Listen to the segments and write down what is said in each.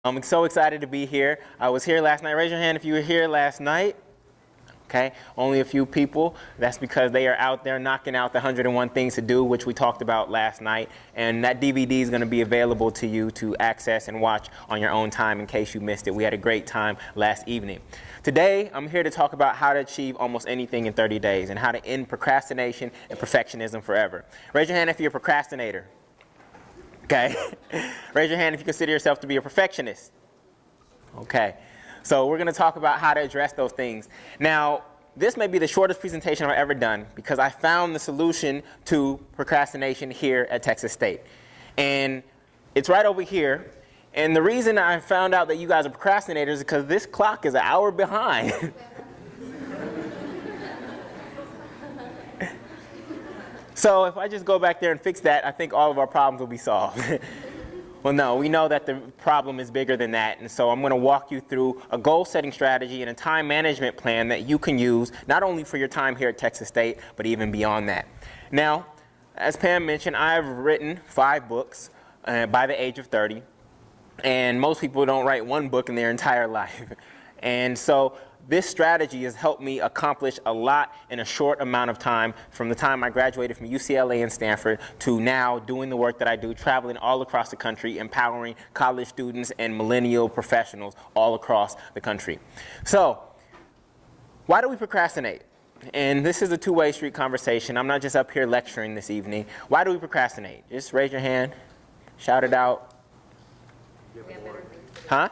I'm so excited to be here. I was here last night. Raise your hand if you were here last night. Okay, only a few people. That's because they are out there knocking out the 101 Things to Do, which we talked about last night. And that DVD is going to be available to you to access and watch on your own time in case you missed it. We had a great time last evening. Today, I'm here to talk about how to achieve almost anything in 30 days and how to end procrastination and perfectionism forever. Raise your hand if you're a procrastinator. Okay. Raise your hand if you consider yourself to be a perfectionist. Okay. So we're going to talk about how to address those things. Now, this may be the shortest presentation I've ever done because I found the solution to procrastination here at Texas State. And it's right over here. And the reason I found out that you guys are procrastinators is because this clock is an hour behind. So if I just go back there and fix that, I think all of our problems will be solved. Well, no, we know that the problem is bigger than that, and so I'm going to walk you through a goal-setting strategy and a time management plan that you can use not only for your time here at Texas State, but even beyond that. Now, as Pam mentioned, I've written 5 books by the age of 30, and most people don't write one book in their entire life. And so this strategy has helped me accomplish a lot in a short amount of time, from the time I graduated from UCLA and Stanford to now doing the work that I do, traveling all across the country, empowering college students and millennial professionals all across the country. So, why do we procrastinate? And this is a two-way street conversation. I'm not just up here lecturing this evening. Why do we procrastinate? Just raise your hand, shout it out. Huh?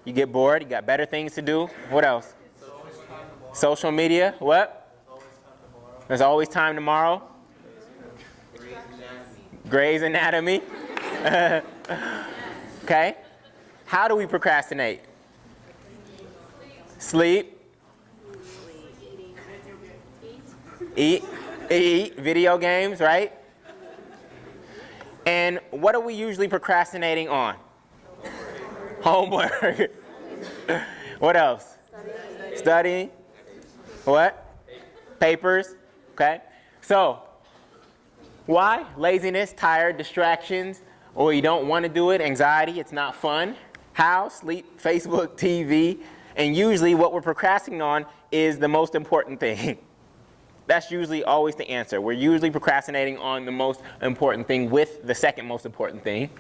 You get bored, you got better things to do. What else? Social media, what? There's always time tomorrow. Grey's Anatomy. Okay. How do we procrastinate? Sleep. Eat. Video games, right? And what are we usually procrastinating on? Homework. What else? Studying. What? Papers. Okay. So, why? Laziness, tired, distractions, or you don't want to do it, anxiety, it's not fun. How? Sleep, Facebook, TV, and usually what we're procrastinating on is the most important thing. That's usually always the answer. We're usually procrastinating on the most important thing with the second most important thing.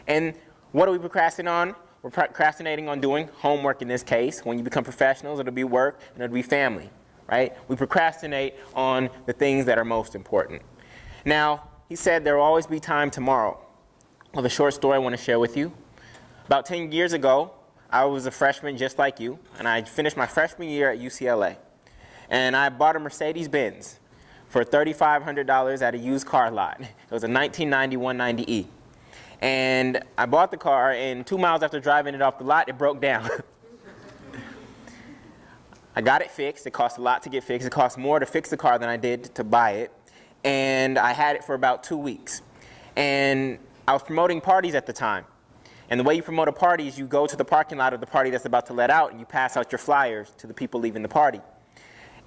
And what are we procrastinating on? We're procrastinating on doing homework in this case. When you become professionals, it'll be work and it'll be family, right? We procrastinate on the things that are most important. Now, he said there will always be time tomorrow. Well, the short story I want to share with you. About 10 years ago, I was a freshman just like you, and I finished my freshman year at UCLA. And I bought a Mercedes-Benz for $3,500 at a used car lot. It was a 1990 190E. And I bought the car, and 2 miles after driving it off the lot, it broke down. I got it fixed. It cost a lot to get fixed. It cost more to fix the car than I did to buy it. And I had it for about 2 weeks. And I was promoting parties at the time. And the way you promote a party is you go to the parking lot of the party that's about to let out, and you pass out your flyers to the people leaving the party.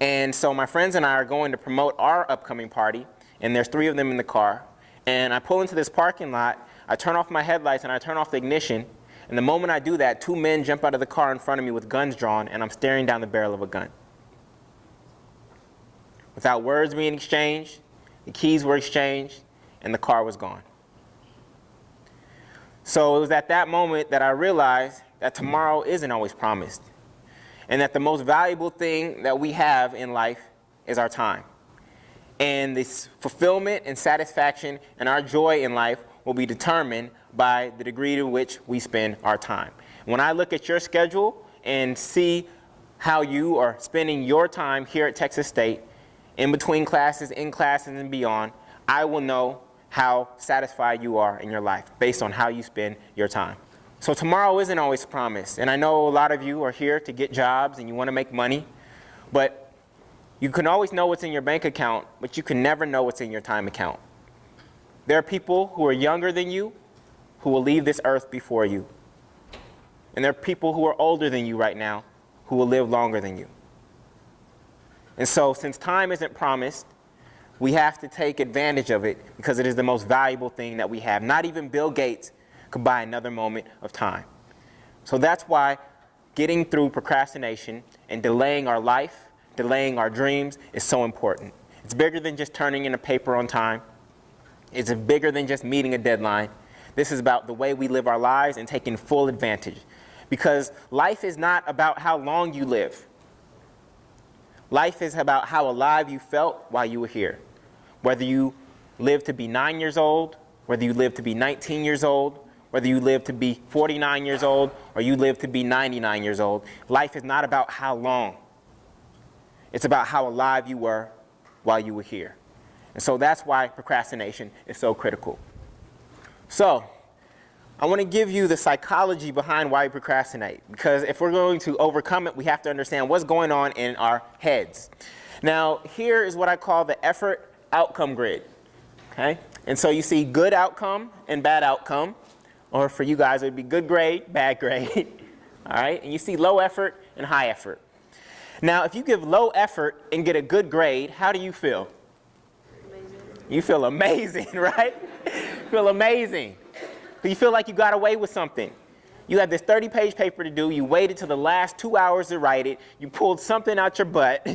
And so my friends and I are going to promote our upcoming party, and there's 3 of them in the car. And I pull into this parking lot. I turn off my headlights and I turn off the ignition, and the moment I do that, 2 men jump out of the car in front of me with guns drawn, and I'm staring down the barrel of a gun. Without words being exchanged, the keys were exchanged, and the car was gone. So it was at that moment that I realized that tomorrow isn't always promised, and that the most valuable thing that we have in life is our time. And this fulfillment and satisfaction and our joy in life will be determined by the degree to which we spend our time. When I look at your schedule and see how you are spending your time here at Texas State, in between classes, in classes, and beyond, I will know how satisfied you are in your life based on how you spend your time. So tomorrow isn't always promised, and I know a lot of you are here to get jobs and you want to make money, but you can always know what's in your bank account, but you can never know what's in your time account. There are people who are younger than you who will leave this earth before you. And there are people who are older than you right now who will live longer than you. And so since time isn't promised, we have to take advantage of it because it is the most valuable thing that we have. Not even Bill Gates could buy another moment of time. So that's why getting through procrastination and delaying our life, delaying our dreams is so important. It's bigger than just turning in a paper on time. It's bigger than just meeting a deadline. This is about the way we live our lives and taking full advantage. Because life is not about how long you live. Life is about how alive you felt while you were here. Whether you live to be 9 years old, whether you live to be 19 years old, whether you live to be 49 years old, or you live to be 99 years old, life is not about how long. It's about how alive you were while you were here. And so that's why procrastination is so critical. So, I want to give you the psychology behind why we procrastinate. Because if we're going to overcome it, we have to understand what's going on in our heads. Now, here is what I call the effort outcome grid. Okay? And so you see good outcome and bad outcome. Or for you guys, it would be good grade, bad grade. All right? And you see low effort and high effort. Now, if you give low effort and get a good grade, how do you feel? Amazing. You feel amazing, right? You feel amazing. You feel like you got away with something. You had this 30-page paper to do. You waited till the last 2 hours to write it. You pulled something out your butt.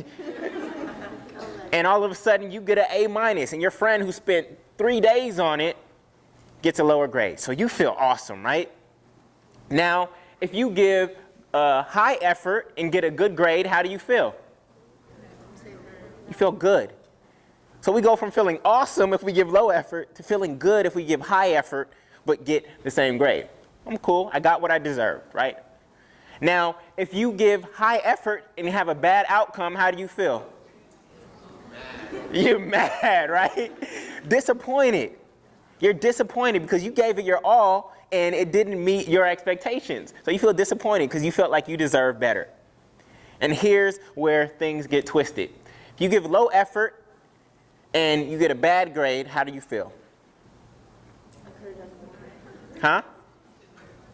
And all of a sudden, you get an A-. And your friend who spent 3 days on it gets a lower grade. So you feel awesome, right? Now, if you give high effort and get a good grade, how do you feel? You feel good. So we go from feeling awesome if we give low effort to feeling good if we give high effort but get the same grade. I'm cool. I got what I deserved, right? Now, if you give high effort and have a bad outcome, how do you feel? You're mad, right? Disappointed. You're disappointed because you gave it your all and it didn't meet your expectations. So you feel disappointed because you felt like you deserved better. And here's where things get twisted. If you give low effort and you get a bad grade, how do you feel? Huh?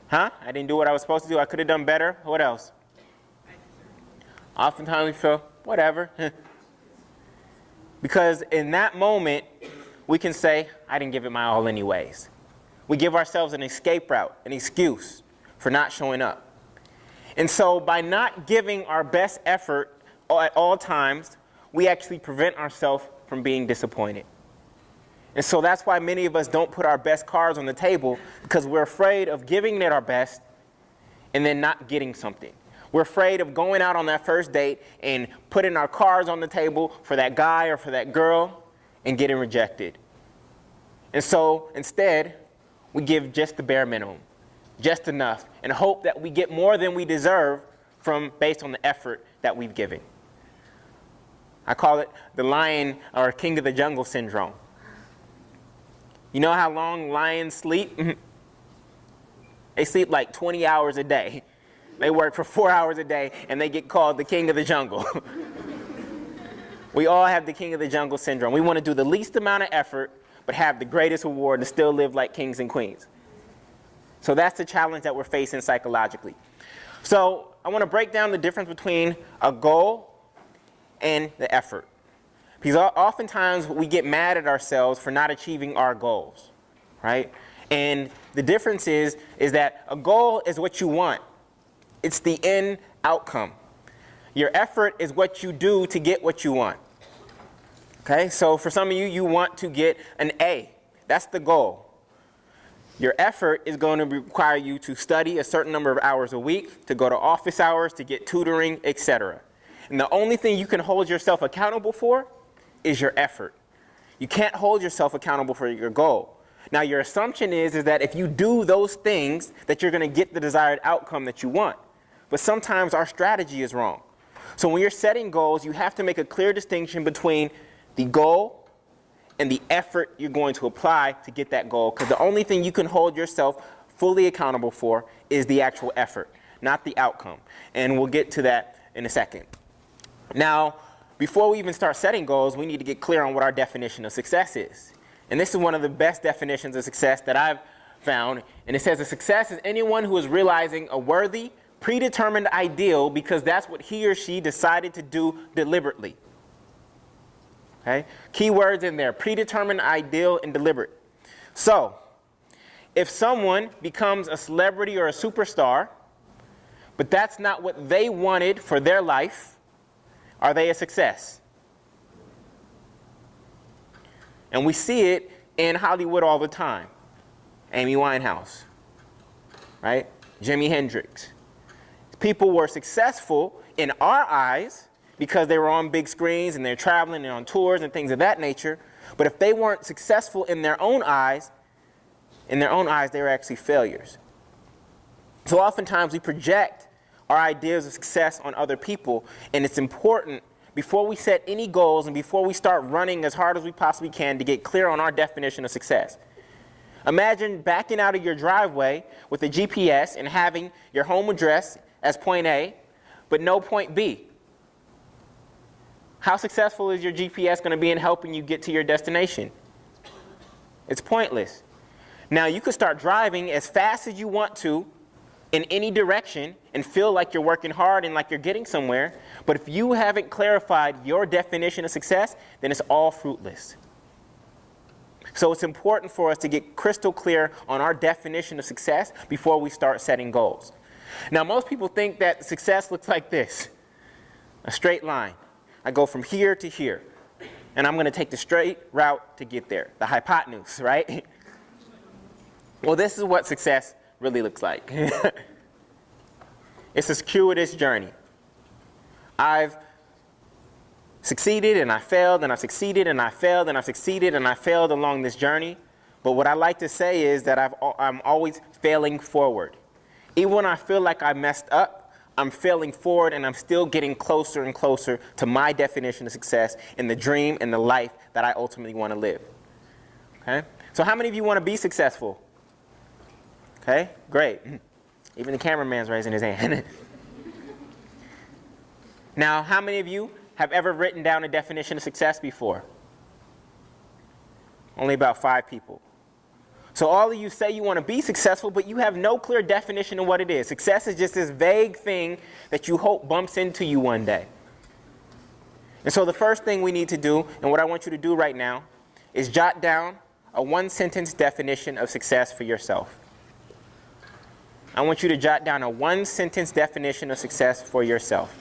Huh? I didn't do what I was supposed to do. I could have done better. What else? Oftentimes we feel, whatever. Because in that moment, we can say, I didn't give it my all anyways. We give ourselves an escape route, an excuse for not showing up. And so by not giving our best effort at all times, we actually prevent ourselves from being disappointed. And so that's why many of us don't put our best cards on the table, because we're afraid of giving it our best and then not getting something. We're afraid of going out on that first date and putting our cards on the table for that guy or for that girl and getting rejected. And so instead, we give just the bare minimum, just enough, and hope that we get more than we deserve based on the effort that we've given. I call it the lion or king of the jungle syndrome. You know how long lions sleep? They sleep like 20 hours a day. They work for 4 hours a day, and they get called the king of the jungle. We all have the king of the jungle syndrome. We want to do the least amount of effort, but have the greatest reward and still live like kings and queens. So that's the challenge that we're facing psychologically. So I want to break down the difference between a goal and the effort. Because oftentimes we get mad at ourselves for not achieving our goals, right? And the difference is that a goal is what you want. It's the end outcome. Your effort is what you do to get what you want. Okay, so for some of you, you want to get an A. That's the goal. Your effort is going to require you to study a certain number of hours a week, to go to office hours, to get tutoring, etc. And the only thing you can hold yourself accountable for is your effort. You can't hold yourself accountable for your goal. Now, your assumption is that if you do those things, that you're going to get the desired outcome that you want. But sometimes our strategy is wrong. So when you're setting goals, you have to make a clear distinction between the goal and the effort you're going to apply to get that goal. Because the only thing you can hold yourself fully accountable for is the actual effort, not the outcome. And we'll get to that in a second. Now, before we even start setting goals, we need to get clear on what our definition of success is. And this is one of the best definitions of success that I've found. And it says a success is anyone who is realizing a worthy, predetermined ideal because that's what he or she decided to do deliberately. Okay? Key words in there: predetermined, ideal, and deliberate. So, if someone becomes a celebrity or a superstar, but that's not what they wanted for their life, are they a success? And we see it in Hollywood all the time. Amy Winehouse, right? Jimi Hendrix. People were successful in our eyes because they were on big screens and they're traveling and on tours and things of that nature. But if they weren't successful in their own eyes, they were actually failures. So oftentimes we project our ideas of success on other people, and it's important before we set any goals and before we start running as hard as we possibly can to get clear on our definition of success. Imagine backing out of your driveway with a GPS and having your home address as point A, but no point B. How successful is your GPS going to be in helping you get to your destination? It's pointless. Now, you could start driving as fast as you want to in any direction and feel like you're working hard and like you're getting somewhere, but if you haven't clarified your definition of success, then it's all fruitless. So it's important for us to get crystal clear on our definition of success before we start setting goals. Now, most people think that success looks like this, a straight line. I go from here to here, and I'm going to take the straight route to get there, the hypotenuse, right? Well, this is what success really looks like. It's a circuitous journey. I've succeeded and I failed and I succeeded and I failed and I succeeded and I failed along this journey. But what I like to say is that I'm always failing forward. Even when I feel like I messed up, I'm failing forward and I'm still getting closer and closer to my definition of success in the dream and the life that I ultimately want to live. Okay? So how many of you want to be successful? Okay, great. Even the cameraman's raising his hand. Now, how many of you have ever written down a definition of success before? Only about 5 people. So all of you say you want to be successful, but you have no clear definition of what it is. Success is just this vague thing that you hope bumps into you one day. And so the first thing we need to do, and what I want you to do right now, is jot down a 1-sentence definition of success for yourself. I want you to jot down a 1-sentence definition of success for yourself.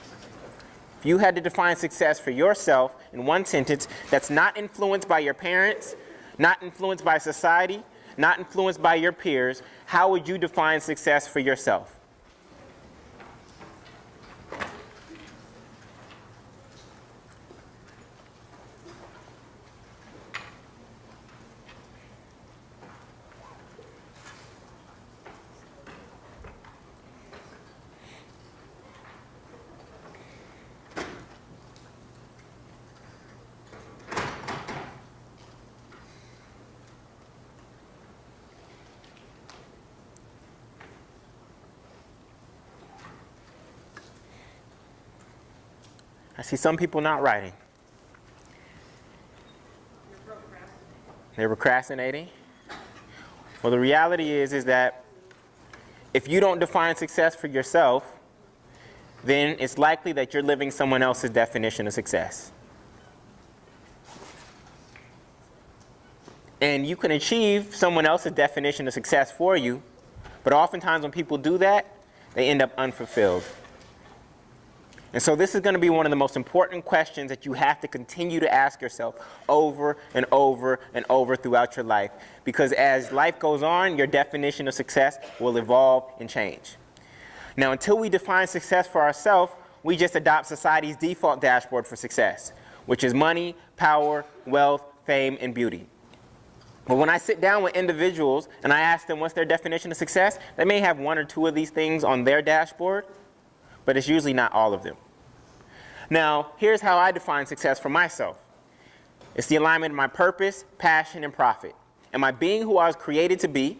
If you had to define success for yourself in 1 sentence that's not influenced by your parents, not influenced by society, not influenced by your peers, how would you define success for yourself? I see some people not writing. They're procrastinating. Well, the reality is that if you don't define success for yourself, then it's likely that you're living someone else's definition of success. And you can achieve someone else's definition of success for you, but oftentimes when people do that, they end up unfulfilled. And so this is going to be one of the most important questions that you have to continue to ask yourself over and over and over throughout your life. Because as life goes on, your definition of success will evolve and change. Now, until we define success for ourselves, we just adopt society's default dashboard for success, which is money, power, wealth, fame, and beauty. But when I sit down with individuals and I ask them what's their definition of success, they may have 1 or 2 of these things on their dashboard, but it's usually not all of them. Now, here's how I define success for myself. It's the alignment of my purpose, passion, and profit. Am I being who I was created to be?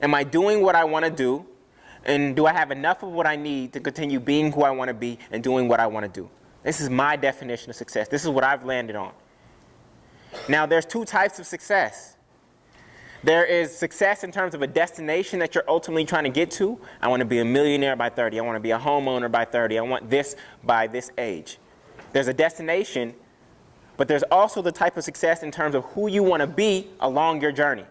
Am I doing what I want to do? And do I have enough of what I need to continue being who I want to be and doing what I want to do? This is my definition of success. This is what I've landed on. Now, there's 2 types of success. There is success in terms of a destination that you're ultimately trying to get to. I want to be a millionaire by 30. I want to be a homeowner by 30. I want this by this age. There's a destination, but there's also the type of success in terms of who you want to be along your journey.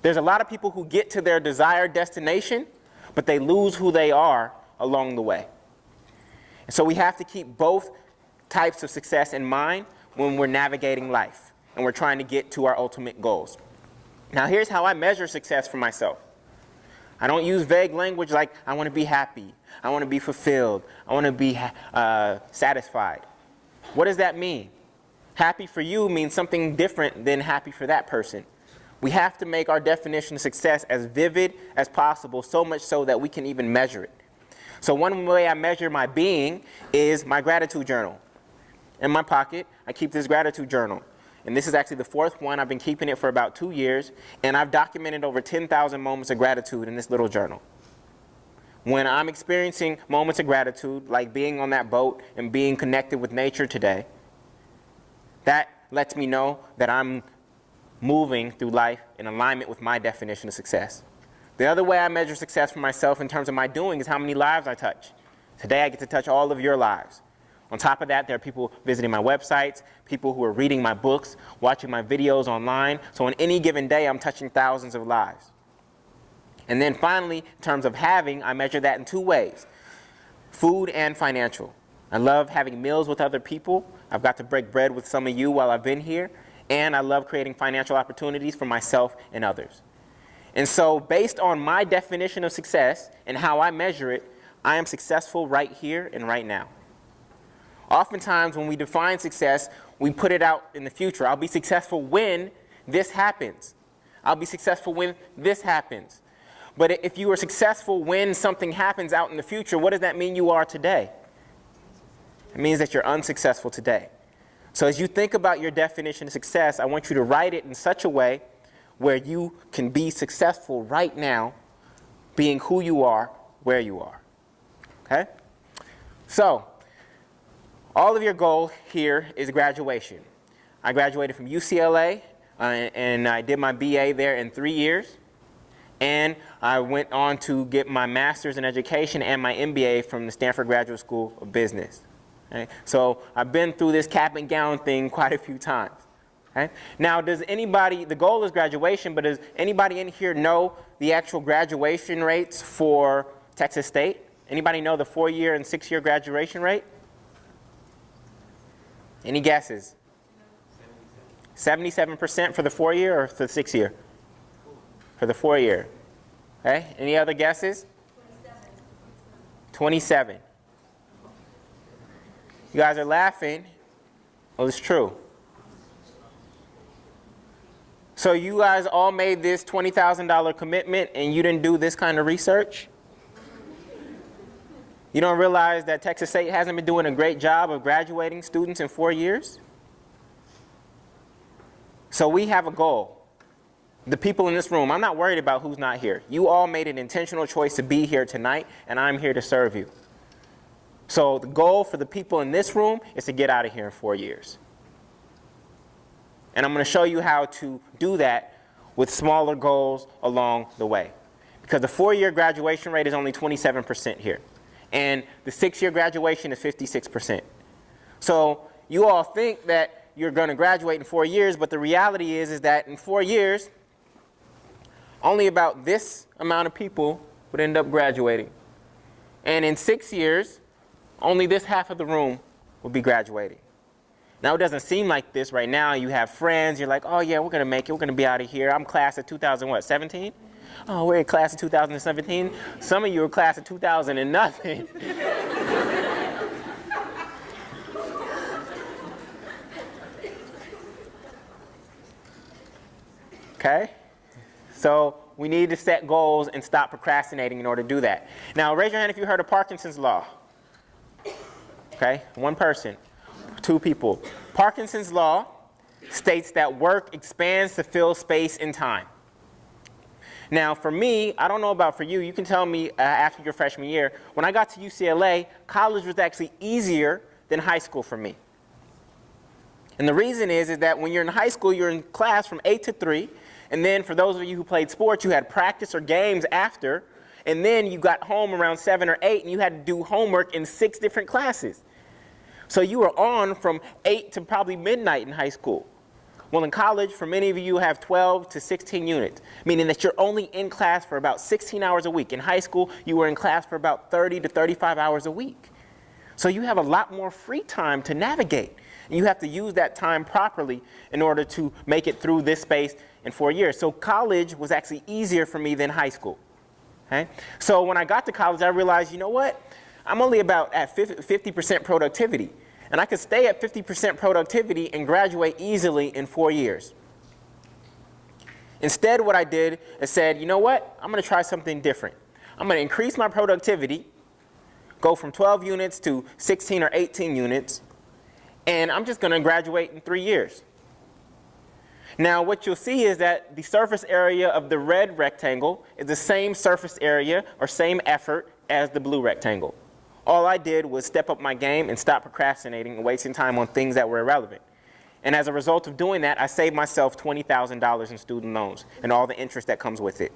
There's a lot of people who get to their desired destination, but they lose who they are along the way. And so we have to keep both types of success in mind when we're navigating life and we're trying to get to our ultimate goals. Now, here's how I measure success for myself. I don't use vague language like, I want to be happy, I want to be fulfilled, I want to be satisfied. What does that mean? Happy for you means something different than happy for that person. We have to make our definition of success as vivid as possible, so much so that we can even measure it. So one way I measure my being is my gratitude journal. In my pocket, I keep this gratitude journal. And this is actually the fourth one. I've been keeping it for about 2 years. And I've documented over 10,000 moments of gratitude in this little journal. When I'm experiencing moments of gratitude, like being on that boat and being connected with nature today, that lets me know that I'm moving through life in alignment with my definition of success. The other way I measure success for myself in terms of my doing is how many lives I touch. Today I get to touch all of your lives. On top of that, there are people visiting my websites, people who are reading my books, watching my videos online. So on any given day, I'm touching thousands of lives. And then finally, in terms of having, I measure that in 2 ways, food and financial. I love having meals with other people. I've got to break bread with some of you while I've been here. And I love creating financial opportunities for myself and others. And so based on my definition of success and how I measure it, I am successful right here and right now. Oftentimes when we define success, we put it out in the future. I'll be successful when this happens. I'll be successful when this happens. But if you are successful when something happens out in the future, what does that mean you are today? It means that you're unsuccessful today. So as you think about your definition of success, I want you to write it in such a way where you can be successful right now, being who you are, where you are. Okay? So, all of your goal here is graduation. I graduated from UCLA, and I did my BA there in 3 years. And I went on to get my master's in education and my MBA from the Stanford Graduate School of Business. Okay? So I've been through this cap and gown thing quite a few times. Okay? Now, does anybody, the goal is graduation, but does anybody in here know the actual graduation rates for Texas State? Anybody know the 4-year and 6-year graduation rate? Any guesses? 77% for the 4-year or for the 6-year? For the 4-year. Okay, any other guesses? 27. You guys are laughing. Well, it's true. So you guys all made this $20,000 commitment and you didn't do this kind of research? You don't realize that Texas State hasn't been doing a great job of graduating students in 4 years? So we have a goal. The people in this room, I'm not worried about who's not here. You all made an intentional choice to be here tonight, and I'm here to serve you. So the goal for the people in this room is to get out of here in 4 years. And I'm going to show you how to do that with smaller goals along the way. Because the 4-year graduation rate is only 27% here. And the 6-year graduation is 56%. So you all think that you're going to graduate in 4 years, but the reality is that in 4 years, only about this amount of people would end up graduating. And in 6 years, only this half of the room will be graduating. Now, it doesn't seem like this right now. You have friends. You're like, oh, yeah, we're going to make it. We're going to be out of here. I'm class of 2017? Oh, we're in class of 2017. Some of you are class of 2000 and nothing. Okay? So we need to set goals and stop procrastinating in order to do that. Now, raise your hand if you heard of Parkinson's law. Okay? 1 person. 2 people. Parkinson's law states that work expands to fill space and time. Now, for me, I don't know about for you. You can tell me after your freshman year. When I got to UCLA, college was actually easier than high school for me. And the reason is that when you're in high school, you're in class from 8 to 3. And then for those of you who played sports, you had practice or games after. And then you got home around 7 or 8, and you had to do homework in 6 different classes. So you were on from 8 to probably midnight in high school. Well, in college, for many of you have 12 to 16 units, meaning that you're only in class for about 16 hours a week. In high school, you were in class for about 30 to 35 hours a week. So you have a lot more free time to navigate. And you have to use that time properly in order to make it through this space in 4 years. So college was actually easier for me than high school. Okay? So when I got to college, I realized, you know what? I'm only about at 50% productivity. And I could stay at 50% productivity and graduate easily in 4 years. Instead, what I did is said, you know what? I'm going to try something different. I'm going to increase my productivity, go from 12 units to 16 or 18 units, and I'm just going to graduate in 3 years. Now, what you'll see is that the surface area of the red rectangle is the same surface area or same effort as the blue rectangle. All I did was step up my game and stop procrastinating and wasting time on things that were irrelevant. And as a result of doing that, I saved myself $20,000 in student loans and all the interest that comes with it.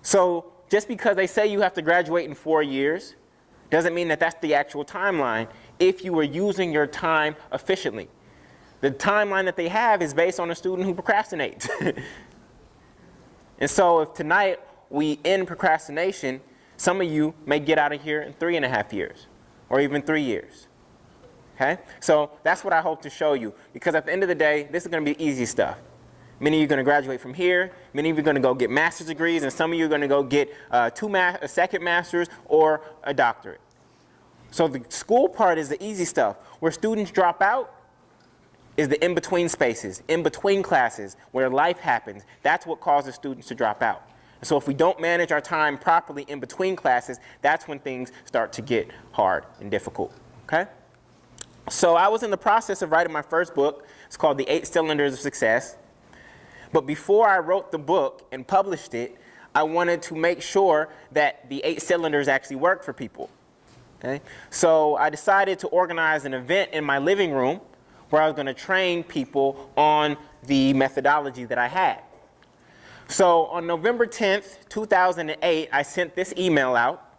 So just because they say you have to graduate in 4 years doesn't mean that that's the actual timeline if you were using your time efficiently. The timeline that they have is based on a student who procrastinates. And so if tonight we end procrastination, some of you may get out of here in 3.5 years or even 3 years. Okay? So that's what I hope to show you, because at the end of the day, this is going to be easy stuff. Many of you are going to graduate from here. Many of you are going to go get master's degrees, and some of you are going to go get a second master's or a doctorate. So the school part is the easy stuff. Where students drop out is the in-between spaces, in-between classes, where life happens. That's what causes students to drop out. So if we don't manage our time properly in between classes, that's when things start to get hard and difficult, okay? So I was in the process of writing my first book. It's called The 8 Cylinders of Success. But before I wrote the book and published it, I wanted to make sure that the 8 cylinders actually worked for people, okay? So I decided to organize an event in my living room where I was going to train people on the methodology that I had. So on November 10th, 2008, I sent this email out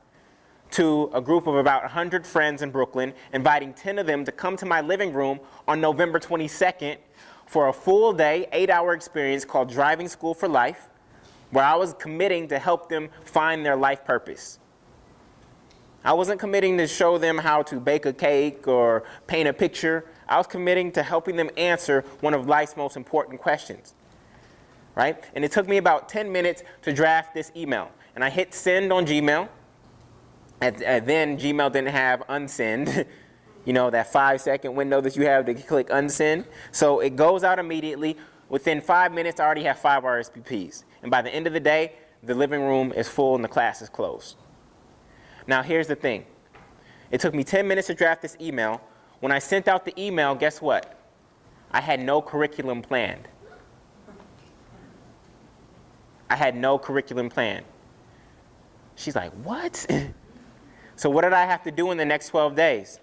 to a group of about 100 friends in Brooklyn, inviting 10 of them to come to my living room on November 22nd for a full day, 8-hour experience called Driving School for Life, where I was committing to help them find their life purpose. I wasn't committing to show them how to bake a cake or paint a picture. I was committing to helping them answer one of life's most important questions. Right? And it took me about 10 minutes to draft this email. And I hit send on Gmail. And then Gmail didn't have unsend, you know, that 5-second window that you have to click unsend. So it goes out immediately. Within 5 minutes, I already have 5 RSVPs. And by the end of the day, the living room is full and the class is closed. Now, here's the thing. It took me 10 minutes to draft this email. When I sent out the email, guess what? I had no curriculum planned. I had no curriculum plan. She's like, what? So what did I have to do in the next 12 days?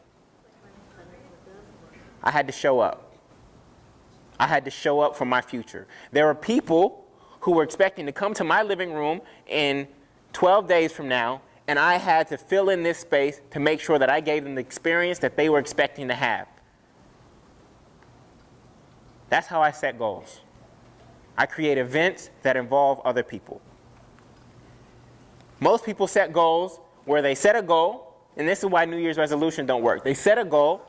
I had to show up. I had to show up for my future. There were people who were expecting to come to my living room in 12 days from now, and I had to fill in this space to make sure that I gave them the experience that they were expecting to have. That's how I set goals. I create events that involve other people. Most people set goals where they set a goal, and this is why New Year's resolutions don't work. They set a goal,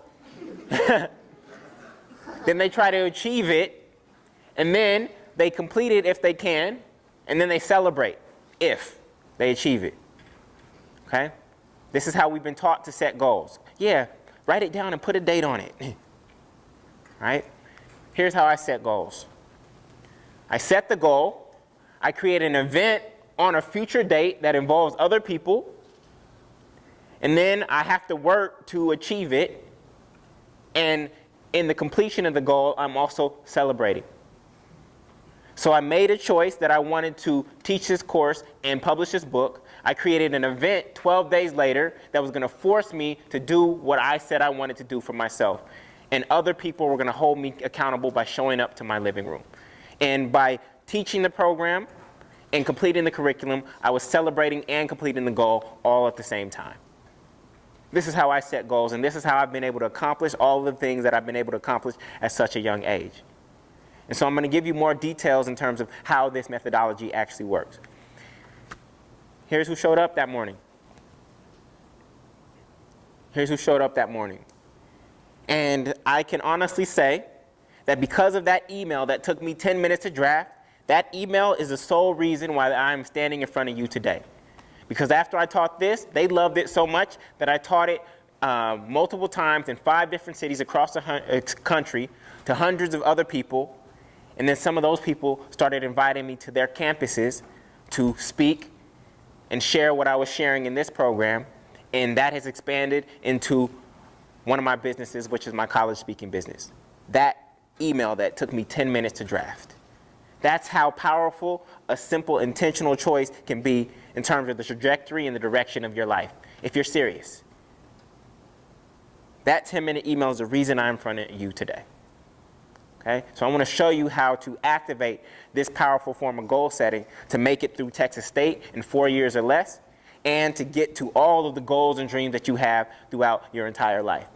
then they try to achieve it, and then they complete it if they can, and then they celebrate if they achieve it. Okay? This is how we've been taught to set goals. Yeah, write it down and put a date on it. Right? Here's how I set goals. I set the goal, I create an event on a future date that involves other people, and then I have to work to achieve it, and in the completion of the goal, I'm also celebrating. So I made a choice that I wanted to teach this course and publish this book. I created an event 12 days later that was going to force me to do what I said I wanted to do for myself, and other people were going to hold me accountable by showing up to my living room. And by teaching the program and completing the curriculum, I was celebrating and completing the goal all at the same time. This is how I set goals, and this is how I've been able to accomplish all of the things that I've been able to accomplish at such a young age. And so I'm going to give you more details in terms of how this methodology actually works. Here's who showed up that morning. Here's who showed up that morning. And I can honestly say that because of that email that took me 10 minutes to draft, that email is the sole reason why I'm standing in front of you today. Because after I taught this, they loved it so much that I taught it multiple times in 5 different cities across the country to hundreds of other people. And then some of those people started inviting me to their campuses to speak and share what I was sharing in this program. And that has expanded into one of my businesses, which is my college speaking business. That email that took me 10 minutes to draft. That's how powerful a simple intentional choice can be in terms of the trajectory and the direction of your life, if you're serious. That 10-minute email is the reason I'm in front of you today. Okay? So I want to show you how to activate this powerful form of goal setting to make it through Texas State in 4 years or less, and to get to all of the goals and dreams that you have throughout your entire life.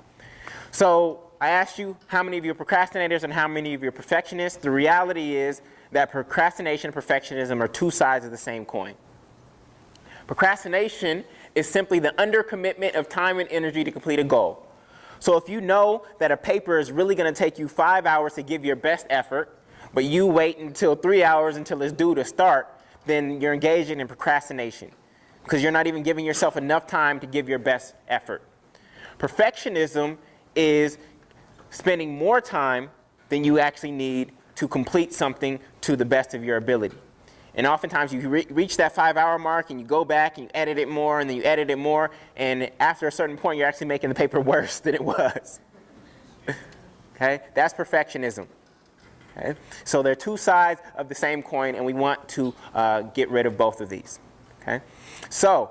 So I asked you how many of you are procrastinators and how many of you are perfectionists. The reality is that procrastination and perfectionism are 2 sides of the same coin. Procrastination is simply the undercommitment of time and energy to complete a goal. So if you know that a paper is really going to take you 5 hours to give your best effort, but you wait until 3 hours until it's due to start, then you're engaging in procrastination because you're not even giving yourself enough time to give your best effort. Perfectionism is spending more time than you actually need to complete something to the best of your ability. And oftentimes you reach that 5-hour mark and you go back and you edit it more and then you edit it more, and after a certain point you're actually making the paper worse than it was. Okay? That's perfectionism. Okay? So they're 2 sides of the same coin, and we want to get rid of both of these. Okay? So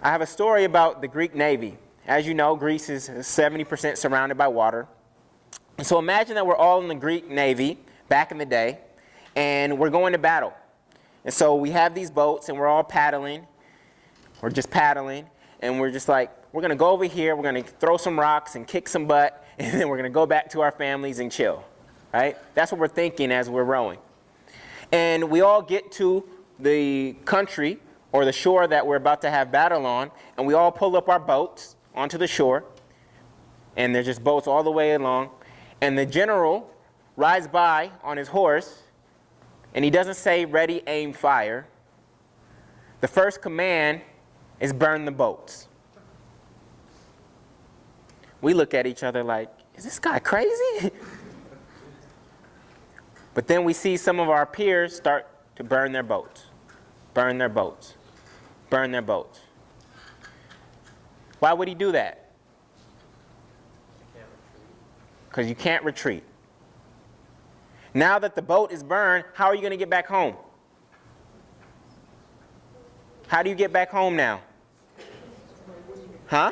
I have a story about the Greek Navy. As you know, Greece is 70% surrounded by water. So imagine that we're all in the Greek Navy back in the day, and we're going to battle. And so we have these boats, and we're all paddling. We're just paddling, and we're just like, we're going to go over here, we're going to throw some rocks and kick some butt, and then we're going to go back to our families and chill. Right? That's what we're thinking as we're rowing. And we all get to the country or the shore that we're about to have battle on, and we all pull up our boats onto the shore, and there's just boats all the way along, and the general rides by on his horse, and he doesn't say ready, aim, fire. The first command is burn the boats. We look at each other like, is this guy crazy? But then we see some of our peers start to burn their boats, burn their boats, burn their boats. Why would he do that? Because you can't retreat. Now that the boat is burned, how are you going to get back home? How do you get back home now? Huh?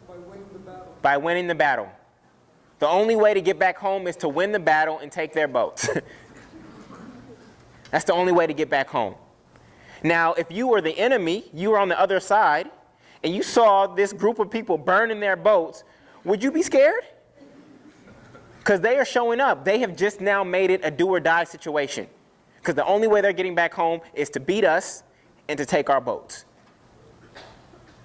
By winning the battle. By winning the battle. The only way to get back home is to win the battle and take their boats. That's the only way to get back home. Now, if you were the enemy, you were on the other side, and you saw this group of people burning their boats, would you be scared? Because they are showing up. They have just now made it a do-or-die situation. Because the only way they're getting back home is to beat us and to take our boats.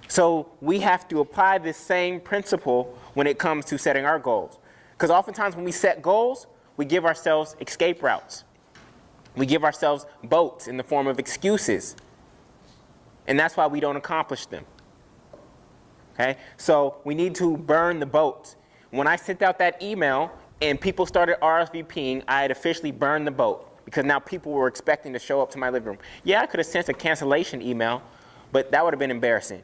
So we have to apply this same principle when it comes to setting our goals. Because oftentimes when we set goals, we give ourselves escape routes. We give ourselves boats in the form of excuses. And that's why we don't accomplish them. Okay? So we need to burn the boats. When I sent out that email and people started RSVPing, I had officially burned the boat. Because now people were expecting to show up to my living room. Yeah, I could have sent a cancellation email, but that would have been embarrassing.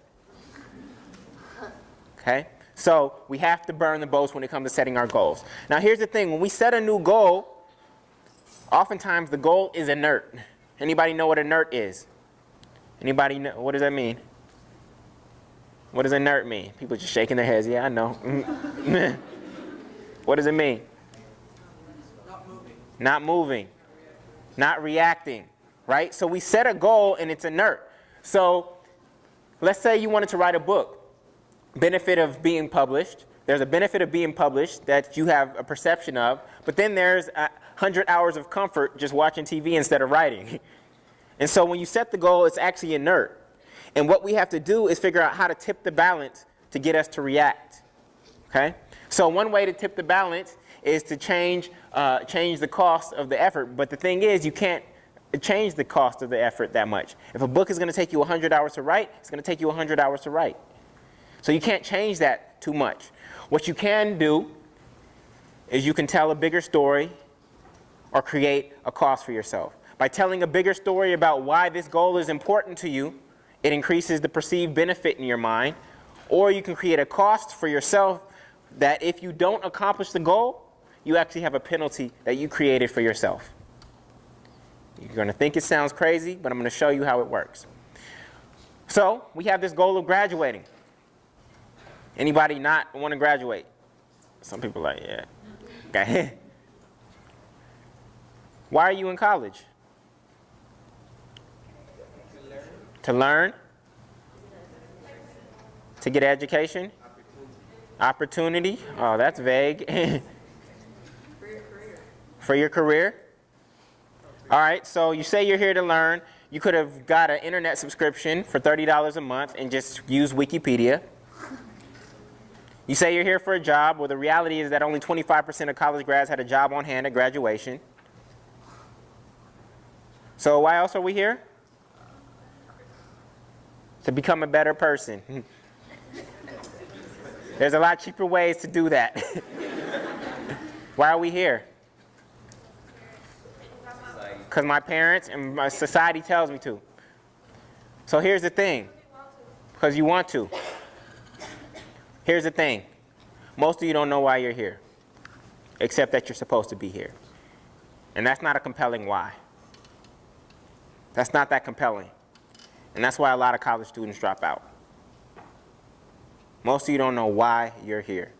Okay? So we have to burn the boats when it comes to setting our goals. Now here's the thing. When we set a new goal, oftentimes the goal is inert. Anybody know what inert is? Anybody know? What does that mean? What does inert mean? People just shaking their heads. Yeah, I know. What does it mean? Not moving. Not moving. Not reacting. Right? So we set a goal and it's inert. So let's say you wanted to write a book. Benefit of being published. There's a benefit of being published that you have a perception of, but then there's 100 hours of comfort just watching TV instead of writing. And so when you set the goal, it's actually inert. And what we have to do is figure out how to tip the balance to get us to react. Okay? So one way to tip the balance is to change the cost of the effort. But the thing is, you can't change the cost of the effort that much. If a book is going to take you 100 hours to write, it's going to take you 100 hours to write. So you can't change that too much. What you can do is you can tell a bigger story or create a cost for yourself. By telling a bigger story about why this goal is important to you, it increases the perceived benefit in your mind. Or you can create a cost for yourself that if you don't accomplish the goal, you actually have a penalty that you created for yourself. You're going to think it sounds crazy, but I'm going to show you how it works. So we have this goal of graduating. Anybody not want to graduate? Some people are like, yeah. Okay. Why are you in college? To learn? To get education? Opportunity? Oh, that's vague. For your career? All right, so you say you're here to learn. You could have got an internet subscription for $30 a month and just use Wikipedia. You say you're here for a job. Well, the reality is that only 25% of college grads had a job on hand at graduation. So why else are we here? To become a better person. There's a lot cheaper ways to do that. Why are we here? Because my parents and my society tells me to. So here's the thing. Because you want to. Here's the thing. Most of you don't know why you're here, except that you're supposed to be here. And that's not a compelling why. That's not that compelling. And that's why a lot of college students drop out. Most of you don't know why you're here.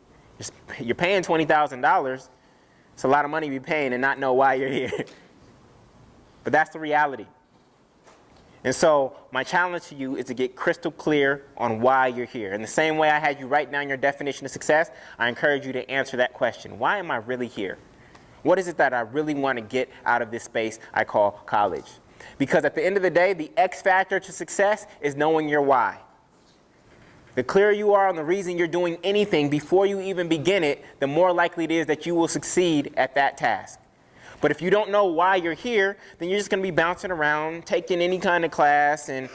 You're paying $20,000. It's a lot of money to be paying and not know why you're here. But that's the reality. And so my challenge to you is to get crystal clear on why you're here. In the same way I had you write down your definition of success, I encourage you to answer that question. Why am I really here? What is it that I really want to get out of this space I call college? Because at the end of the day, the X factor to success is knowing your why. The clearer you are on the reason you're doing anything before you even begin it, the more likely it is that you will succeed at that task. But if you don't know why you're here, then you're just going to be bouncing around, taking any kind of class and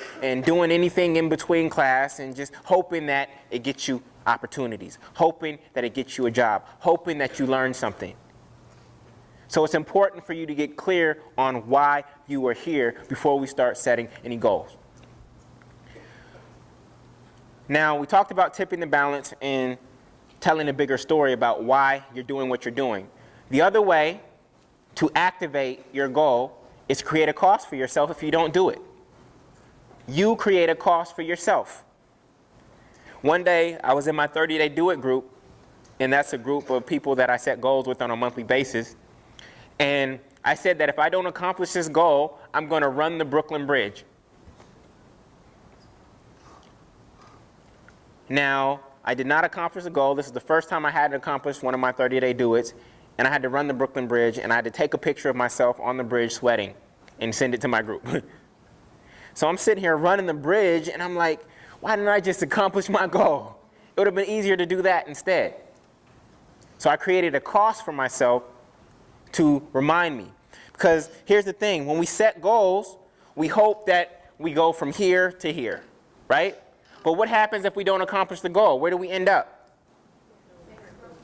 doing anything in between class and just hoping that it gets you opportunities, hoping that it gets you a job, hoping that you learn something. So it's important for you to get clear on why you are here before we start setting any goals. Now, we talked about tipping the balance and telling a bigger story about why you're doing what you're doing. The other way to activate your goal is to create a cost for yourself if you don't do it. You create a cost for yourself. One day, I was in my 30-day Do It group, and that's a group of people that I set goals with on a monthly basis. And I said that if I don't accomplish this goal, I'm going to run the Brooklyn Bridge. Now, I did not accomplish the goal. This is the first time I had to accomplish one of my 30-day do-its. And I had to run the Brooklyn Bridge, and I had to take a picture of myself on the bridge sweating and send it to my group. So I'm sitting here running the bridge, and I'm like, why didn't I just accomplish my goal? It would have been easier to do that instead. So I created a cost for myself to remind me. Because here's the thing. When we set goals, we hope that we go from here to here, right? But what happens if we don't accomplish the goal? Where do we end up?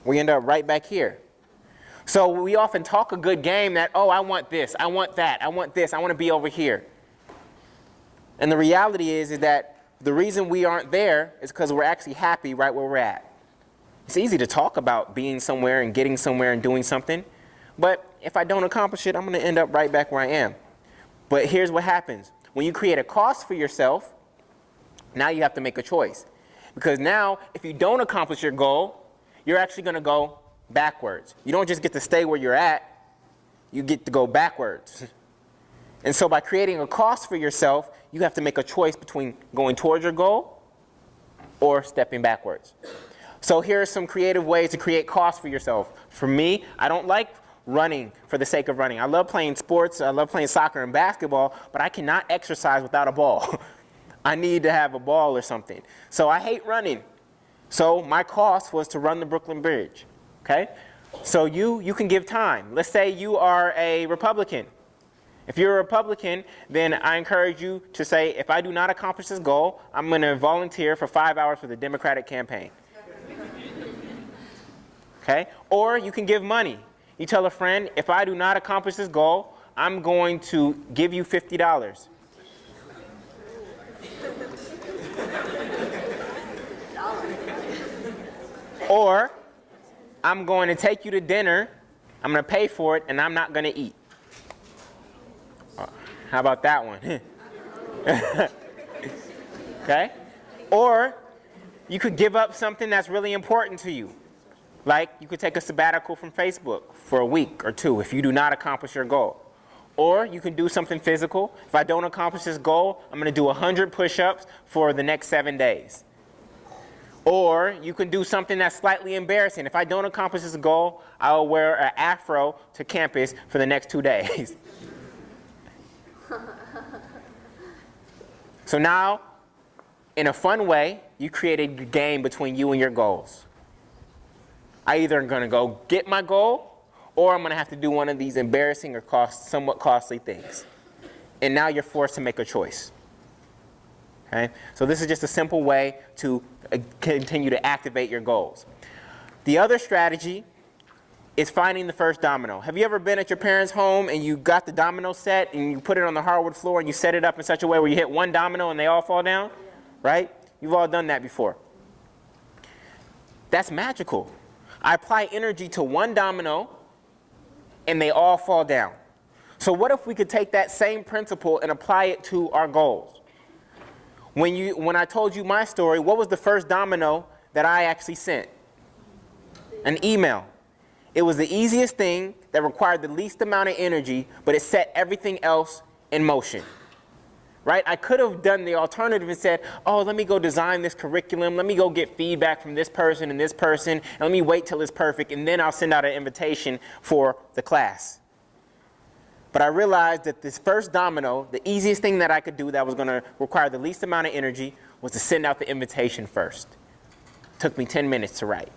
We end up right back here. So we often talk a good game that, oh, I want this, I want that, I want this, I want to be over here. And the reality is that the reason we aren't there is because we're actually happy right where we're at. It's easy to talk about being somewhere and getting somewhere and doing something, but if I don't accomplish it, I'm going to end up right back where I am. But here's what happens. When you create a cost for yourself, now you have to make a choice. Because now, if you don't accomplish your goal, you're actually going to go backwards. You don't just get to stay where you're at, you get to go backwards. And so by creating a cost for yourself, you have to make a choice between going towards your goal or stepping backwards. So here are some creative ways to create costs for yourself. For me, I don't like running for the sake of running. I love playing sports. I love playing soccer and basketball, but I cannot exercise without a ball. I need to have a ball or something. So I hate running. So my cost was to run the Brooklyn Bridge. Okay? So you can give time. Let's say you are a Republican. If you're a Republican, then I encourage you to say, if I do not accomplish this goal, I'm going to volunteer for 5 hours for the Democratic campaign. Okay? Or you can give money. You tell a friend, if I do not accomplish this goal, I'm going to give you $50. Or I'm going to take you to dinner, I'm going to pay for it, and I'm not going to eat. How about that one? Okay? Or you could give up something that's really important to you. Like you could take a sabbatical from Facebook for a week or two if you do not accomplish your goal. Or you can do something physical. If I don't accomplish this goal, I'm going to do 100 push-ups for the next 7 days. Or you can do something that's slightly embarrassing. If I don't accomplish this goal, I will wear an afro to campus for the next 2 days. So now, in a fun way, you created a game between you and your goals. I either am going to go get my goal, or I'm going to have to do one of these embarrassing or somewhat costly things. And now you're forced to make a choice. Okay? So this is just a simple way to continue to activate your goals. The other strategy is finding the first domino. Have you ever been at your parents' home and you got the domino set and you put it on the hardwood floor and you set it up in such a way where you hit one domino and they all fall down? Right? You've all done that before. That's magical. I apply energy to one domino and they all fall down. So what if we could take that same principle and apply it to our goals? When I told you my story, what was the first domino that I actually sent? An email. It was the easiest thing that required the least amount of energy, but it set everything else in motion. Right? I could have done the alternative and said, oh, let me go design this curriculum. Let me go get feedback from this person, and let me wait till it's perfect, and then I'll send out an invitation for the class. But I realized that this first domino, the easiest thing that I could do that was going to require the least amount of energy was to send out the invitation first. It took me 10 minutes to write.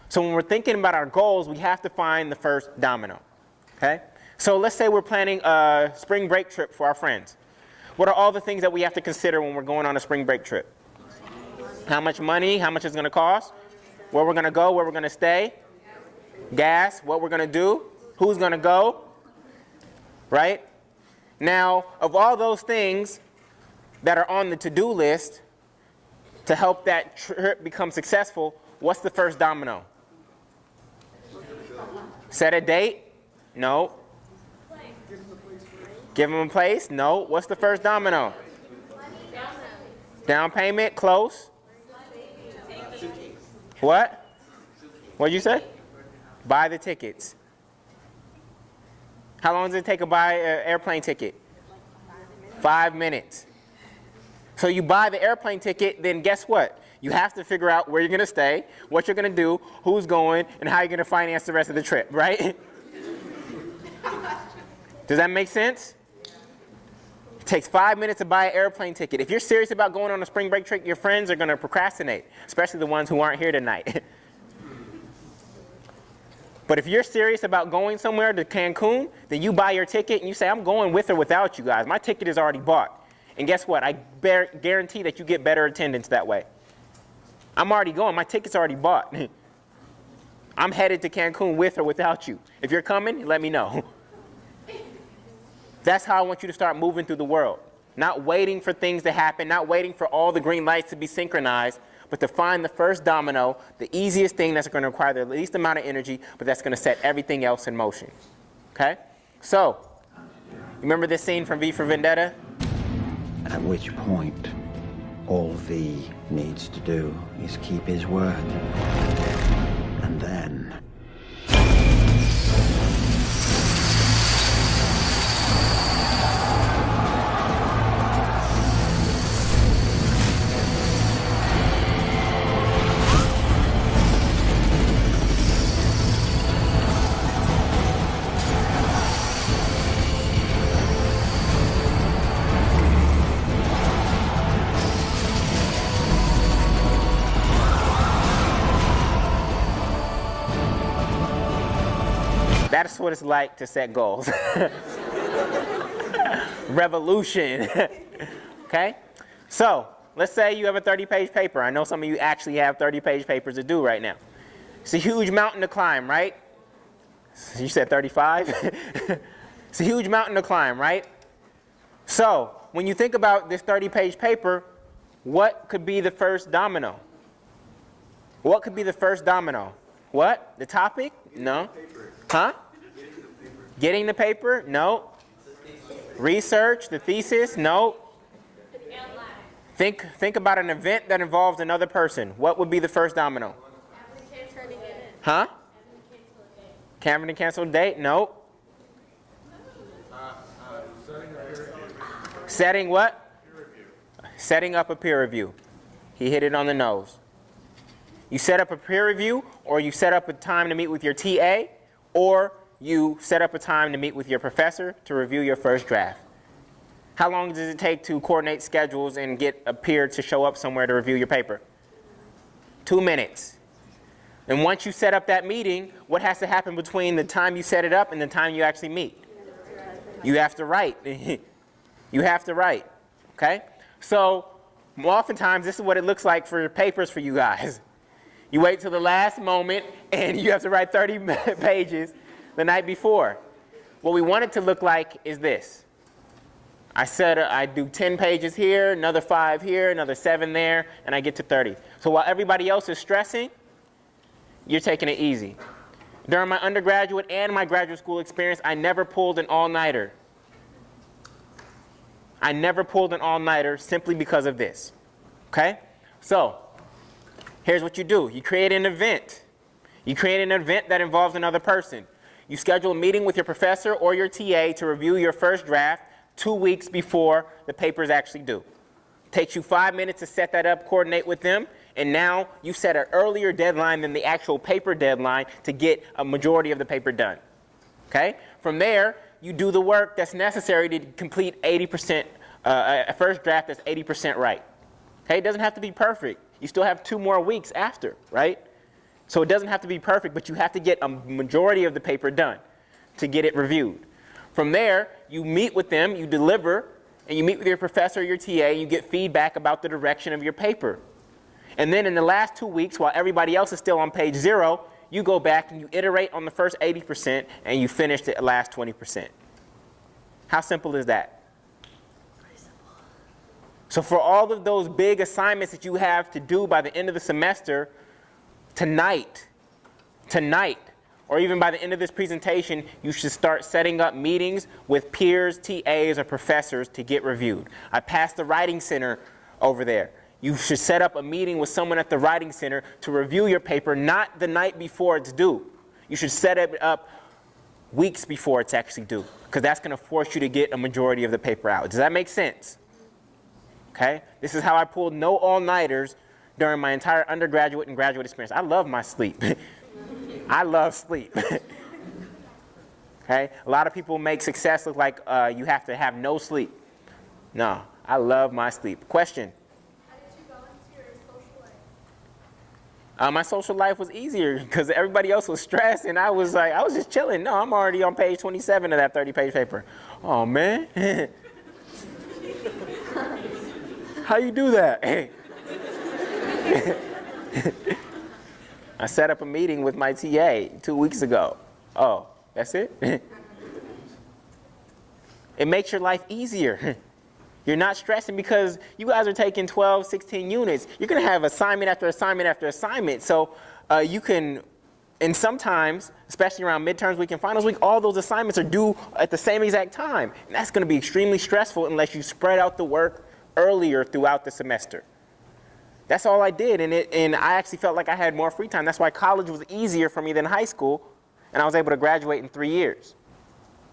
So when we're thinking about our goals, we have to find the first domino. Okay? So let's say we're planning a spring break trip for our friends. What are all the things that we have to consider when we're going on a spring break trip? How much money? How much it's going to cost? Where we're going to go? Where we're going to stay? Gas? What we're going to do? Who's going to go? Right? Now, of all those things that are on the to-do list to help that trip become successful, what's the first domino? Set a date? No. Give them a place? No. What's the first domino? Down payment? Close. What? What'd you say? Buy the tickets. How long does it take to buy an airplane ticket? 5 minutes. So you buy the airplane ticket, then guess what? You have to figure out where you're going to stay, what you're going to do, who's going, and how you're going to finance the rest of the trip, right? Does that make sense? It takes 5 minutes to buy an airplane ticket. If you're serious about going on a spring break trip, your friends are going to procrastinate, especially the ones who aren't here tonight. But if you're serious about going somewhere to Cancun, then you buy your ticket and you say, I'm going with or without you guys. My ticket is already bought. And guess what? I guarantee that you get better attendance that way. I'm already going. My ticket's already bought. I'm headed to Cancun with or without you. If you're coming, let me know. That's how I want you to start moving through the world. Not waiting for things to happen, not waiting for all the green lights to be synchronized, but to find the first domino, the easiest thing that's going to require the least amount of energy, but that's going to set everything else in motion. Okay? So, remember this scene from V for Vendetta? At which point, all V needs to do is keep his word. And then... That's what it's like to set goals. Revolution. Okay? So, let's say you have a 30-page paper. I know some of you actually have 30-page papers to do right now. It's a huge mountain to climb, right? You said 35? It's a huge mountain to climb, right? So, when you think about this 30-page paper, what could be the first domino? What could be the first domino? What? The topic? No. Huh? Getting the paper? No. Research, the thesis? No. Think about an event that involves another person. What would be the first domino? Huh? Having to cancel a date? No. Setting what? Setting up a peer review. He hit it on the nose. You set up a peer review, or you set up a time to meet with your TA, or you set up a time to meet with your professor to review your first draft. How long does it take to coordinate schedules and get a peer to show up somewhere to review your paper? 2 minutes. And once you set up that meeting, what has to happen between the time you set it up and the time you actually meet? You have to write. You have to write. Okay? So, oftentimes, this is what it looks like for papers for you guys. You wait till the last moment, and you have to write 30 pages the night before. What we want it to look like is this. I do 10 pages here, another 5 here, another 7 there, and I get to 30. So while everybody else is stressing, you're taking it easy. During my undergraduate and my graduate school experience, I never pulled an all-nighter. I never pulled an all-nighter simply because of this. Okay? So, here's what you do. You create an event. You create an event that involves another person. You schedule a meeting with your professor or your TA to review your first draft 2 weeks before the paper is actually due. Takes you 5 minutes to set that up, coordinate with them, and now you set an earlier deadline than the actual paper deadline to get a majority of the paper done. Okay? From there, you do the work that's necessary to complete 80%, a first draft that's 80% right. Okay? It doesn't have to be perfect. You still have 2 more weeks after, right? So it doesn't have to be perfect, but you have to get a majority of the paper done to get it reviewed. From there, you meet with them, you deliver, and you meet with your professor or your TA, you get feedback about the direction of your paper. And then in the last 2 weeks, while everybody else is still on page 0, you go back and you iterate on the first 80% and you finish the last 20%. How simple is that? Pretty simple. So for all of those big assignments that you have to do by the end of the semester, tonight, or even by the end of this presentation, you should start setting up meetings with peers, TAs, or professors to get reviewed. I passed the Writing Center over there. You should set up a meeting with someone at the Writing Center to review your paper, not the night before it's due. You should set it up weeks before it's actually due, because that's going to force you to get a majority of the paper out. Does that make sense? Okay? This is how I pulled no all-nighters during my entire undergraduate and graduate experience. I love my sleep. I love sleep. Okay? A lot of people make success look like you have to have no sleep. No, I love my sleep. Question? How did you balance your social life? My social life was easier because everybody else was stressed, and I was just chilling. No, I'm already on page 27 of that 30-page paper. Oh, man. How you do that? I set up a meeting with my TA 2 weeks ago. Oh, that's it? It makes your life easier. You're not stressing because you guys are taking 12, 16 units. You're going to have assignment after assignment after assignment. So you can, and sometimes, especially around midterms week and finals week, all those assignments are due at the same exact time. And that's going to be extremely stressful unless you spread out the work earlier throughout the semester. That's all I did, and I actually felt like I had more free time. That's why college was easier for me than high school, and I was able to graduate in 3 years.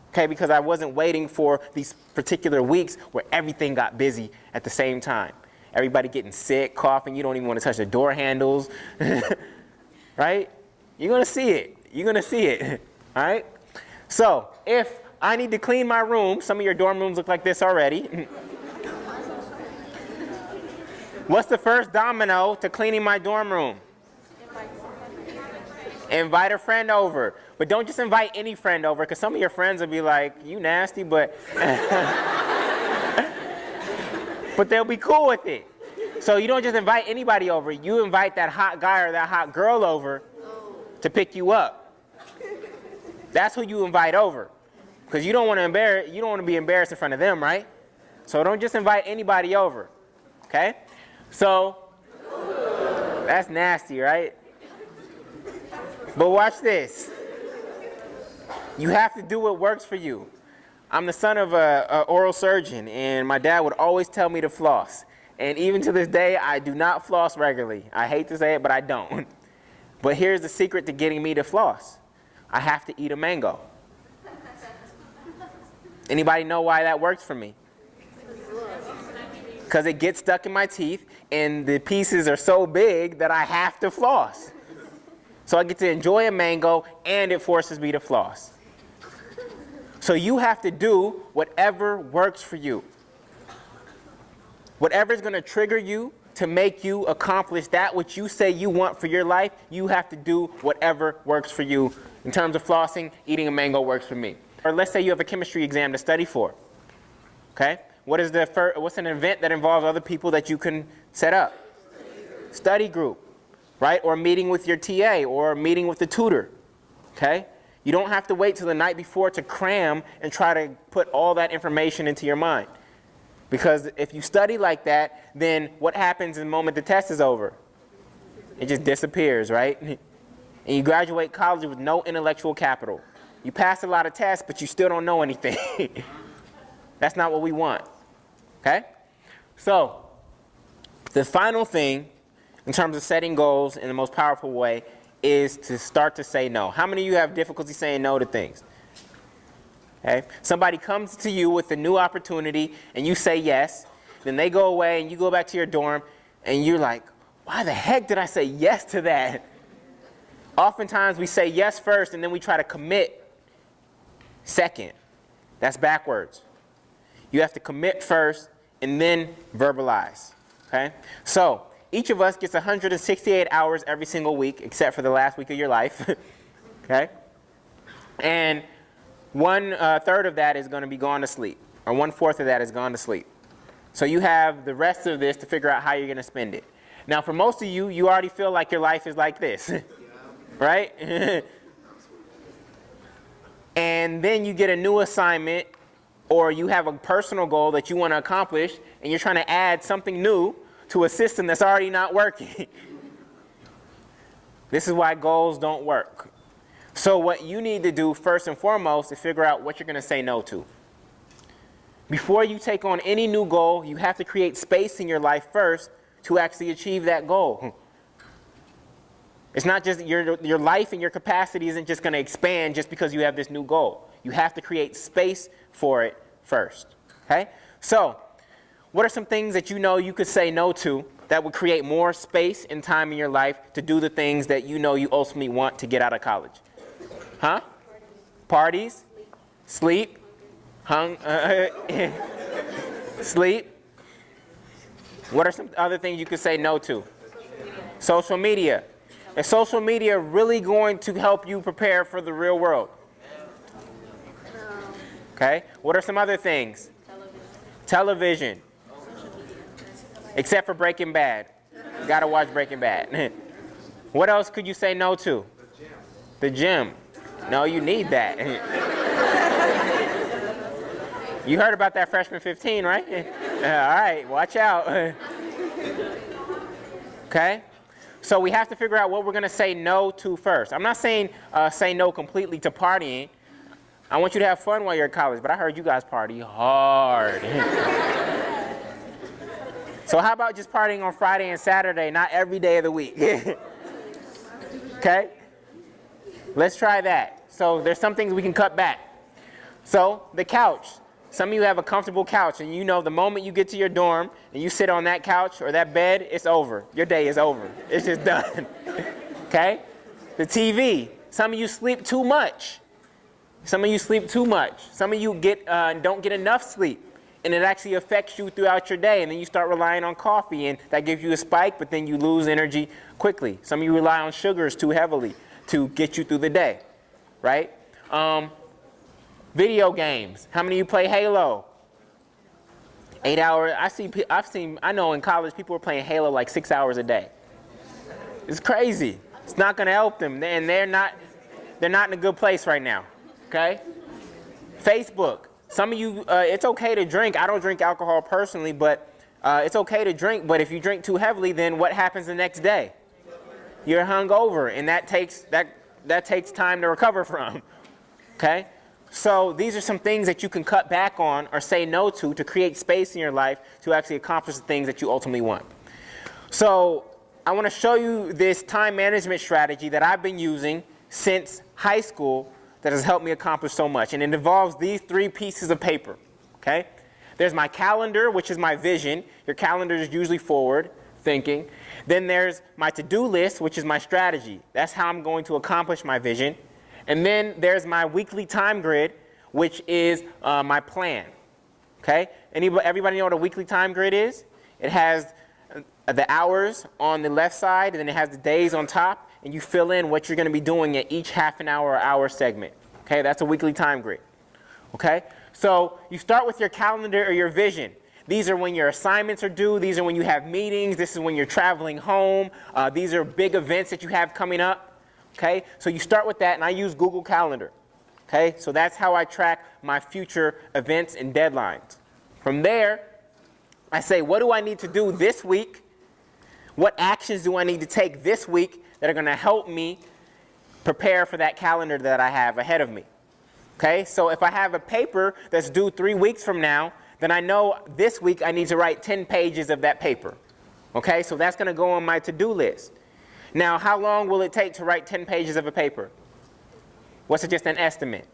Okay, because I wasn't waiting for these particular weeks where everything got busy at the same time. Everybody getting sick, coughing, you don't even want to touch the door handles, right? You're going to see it. You're going to see it, all right? So if I need to clean my room, some of your dorm rooms look like this already. What's the first domino to cleaning my dorm room? Invite a friend over. But don't just invite any friend over, because some of your friends will be like, you nasty, but but they'll be cool with it. So you don't just invite anybody over. You invite that hot guy or that hot girl over to pick you up. That's who you invite over. Because you don't want to be embarrassed in front of them, right? So don't just invite anybody over. Okay? So that's nasty, right? But watch this. You have to do what works for you. I'm the son of an oral surgeon, and my dad would always tell me to floss. And even to this day, I do not floss regularly. I hate to say it, but I don't. But here's the secret to getting me to floss. I have to eat a mango. Anybody know why that works for me? Because it gets stuck in my teeth, and the pieces are so big that I have to floss. So I get to enjoy a mango, and it forces me to floss. So you have to do whatever works for you. Whatever is going to trigger you to make you accomplish that which you say you want for your life, you have to do whatever works for you. In terms of flossing, eating a mango works for me. Or let's say you have a chemistry exam to study for. Okay? What's an event that involves other people that you can set up? Study group. Right? Or meeting with your TA or meeting with the tutor. Okay? You don't have to wait till the night before to cram and try to put all that information into your mind. Because if you study like that, then what happens the moment the test is over? It just disappears, right? And you graduate college with no intellectual capital. You pass a lot of tests, but you still don't know anything. That's not what we want. Okay? So, the final thing, in terms of setting goals in the most powerful way, is to start to say no. How many of you have difficulty saying no to things? Okay? Somebody comes to you with a new opportunity, and you say yes. Then they go away, and you go back to your dorm, and you're like, why the heck did I say yes to that? Oftentimes, we say yes first, and then we try to commit second. That's backwards. You have to commit first, and then verbalize. Okay? So, each of us gets 168 hours every single week, except for the last week of your life. Okay? And 1/3 of that is going to be gone to sleep, or 1/4 of that is gone to sleep. So you have the rest of this to figure out how you're going to spend it. Now, for most of you, you already feel like your life is like this, right? And then you get a new assignment, or you have a personal goal that you want to accomplish, and you're trying to add something new to a system that's already not working. This is why goals don't work. So what you need to do first and foremost is figure out what you're going to say no to. Before you take on any new goal, you have to create space in your life first to actually achieve that goal. It's not just your life and your capacity isn't just going to expand just because you have this new goal. You have to create space for it first. Okay? So, what are some things that you know you could say no to that would create more space and time in your life to do the things that you know you ultimately want to get out of college? Huh? Parties? Sleep? Sleep? What are some other things you could say no to? Social media. Is social media really going to help you prepare for the real world? Okay. What are some other things? Television. Except for Breaking Bad. You gotta watch Breaking Bad. What else could you say no to? The gym. No, you need that. You heard about that freshman 15, right? All right, watch out. Okay? So we have to figure out what we're going to say no to first. I'm not saying say no completely to partying. I want you to have fun while you're at college, but I heard you guys party hard. So how about just partying on Friday and Saturday, not every day of the week? Okay? Let's try that. So there's some things we can cut back. So the couch. Some of you have a comfortable couch, and you know the moment you get to your dorm and you sit on that couch or that bed, it's over. Your day is over. It's just done. Okay? The TV. Some of you sleep too much. Some of you sleep too much. Some of you don't get enough sleep, and it actually affects you throughout your day, and then you start relying on coffee, and that gives you a spike, but then you lose energy quickly. Some of you rely on sugars too heavily. to get you through the day, right? Video games. How many of you play Halo? 8 hours. I know in college people were playing Halo like 6 hours a day. It's crazy. It's not going to help them, and they're not in a good place right now. Okay? Facebook. Some of you, it's okay to drink. I don't drink alcohol personally, but it's okay to drink. But if you drink too heavily, then what happens the next day? You're hungover, and that takes time to recover from. Okay? So these are some things that you can cut back on or say no to create space in your life to actually accomplish the things that you ultimately want. So I want to show you this time management strategy that I've been using since high school that has helped me accomplish so much. And it involves these 3 pieces of paper. Okay? There's my calendar, which is my vision. Your calendar is usually forward thinking. Then there's my to-do list, which is my strategy. That's how I'm going to accomplish my vision. And then there's my weekly time grid, which is my plan. Okay? Everybody know what a weekly time grid is? It has the hours on the left side, and then it has the days on top, and you fill in what you're going to be doing at each half an hour or hour segment. Okay? That's a weekly time grid. Okay? So you start with your calendar or your vision. These are when your assignments are due. These are when you have meetings. This is when you're traveling home. These are big events that you have coming up. Okay, so you start with that, and I use Google Calendar. Okay, so that's how I track my future events and deadlines. From there, I say, what do I need to do this week? What actions do I need to take this week that are going to help me prepare for that calendar that I have ahead of me? Okay, so if I have a paper that's due 3 weeks from now, then I know this week I need to write 10 pages of that paper. Okay, so that's going to go on my to-do list. Now, how long will it take to write 10 pages of a paper? What's just an estimate?